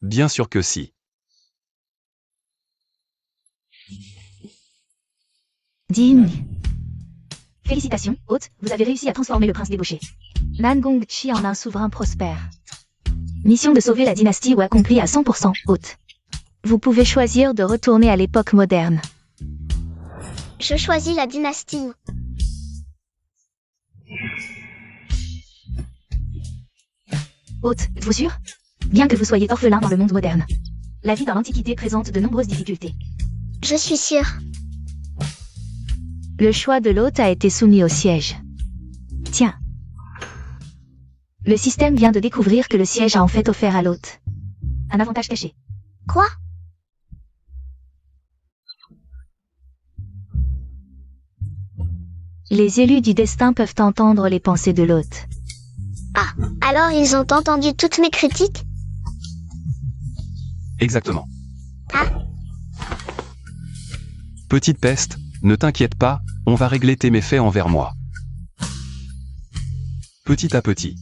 Bien sûr que si. Digne. Félicitations, hôte, vous avez réussi à transformer le prince débauché Nangong Chi en un souverain prospère. Mission de sauver la dynastie Wu accomplie à 100%, hôte. Vous pouvez choisir de retourner à l'époque moderne. Je choisis la dynastie Wu. Hôte, êtes-vous sûr? Bien que vous soyez orphelin dans le monde moderne, la vie dans l'Antiquité présente de nombreuses difficultés. Je suis sûre. Le choix de l'hôte a été soumis au siège. Tiens. Le système vient de découvrir que le siège a en fait offert à l'hôte un avantage caché. Quoi? Les élus du destin peuvent entendre les pensées de l'hôte. Ah, alors ils ont entendu toutes mes critiques? Exactement. Ah. Petite peste, ne t'inquiète pas, on va régler tes méfaits envers moi. Petit à petit.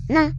Non.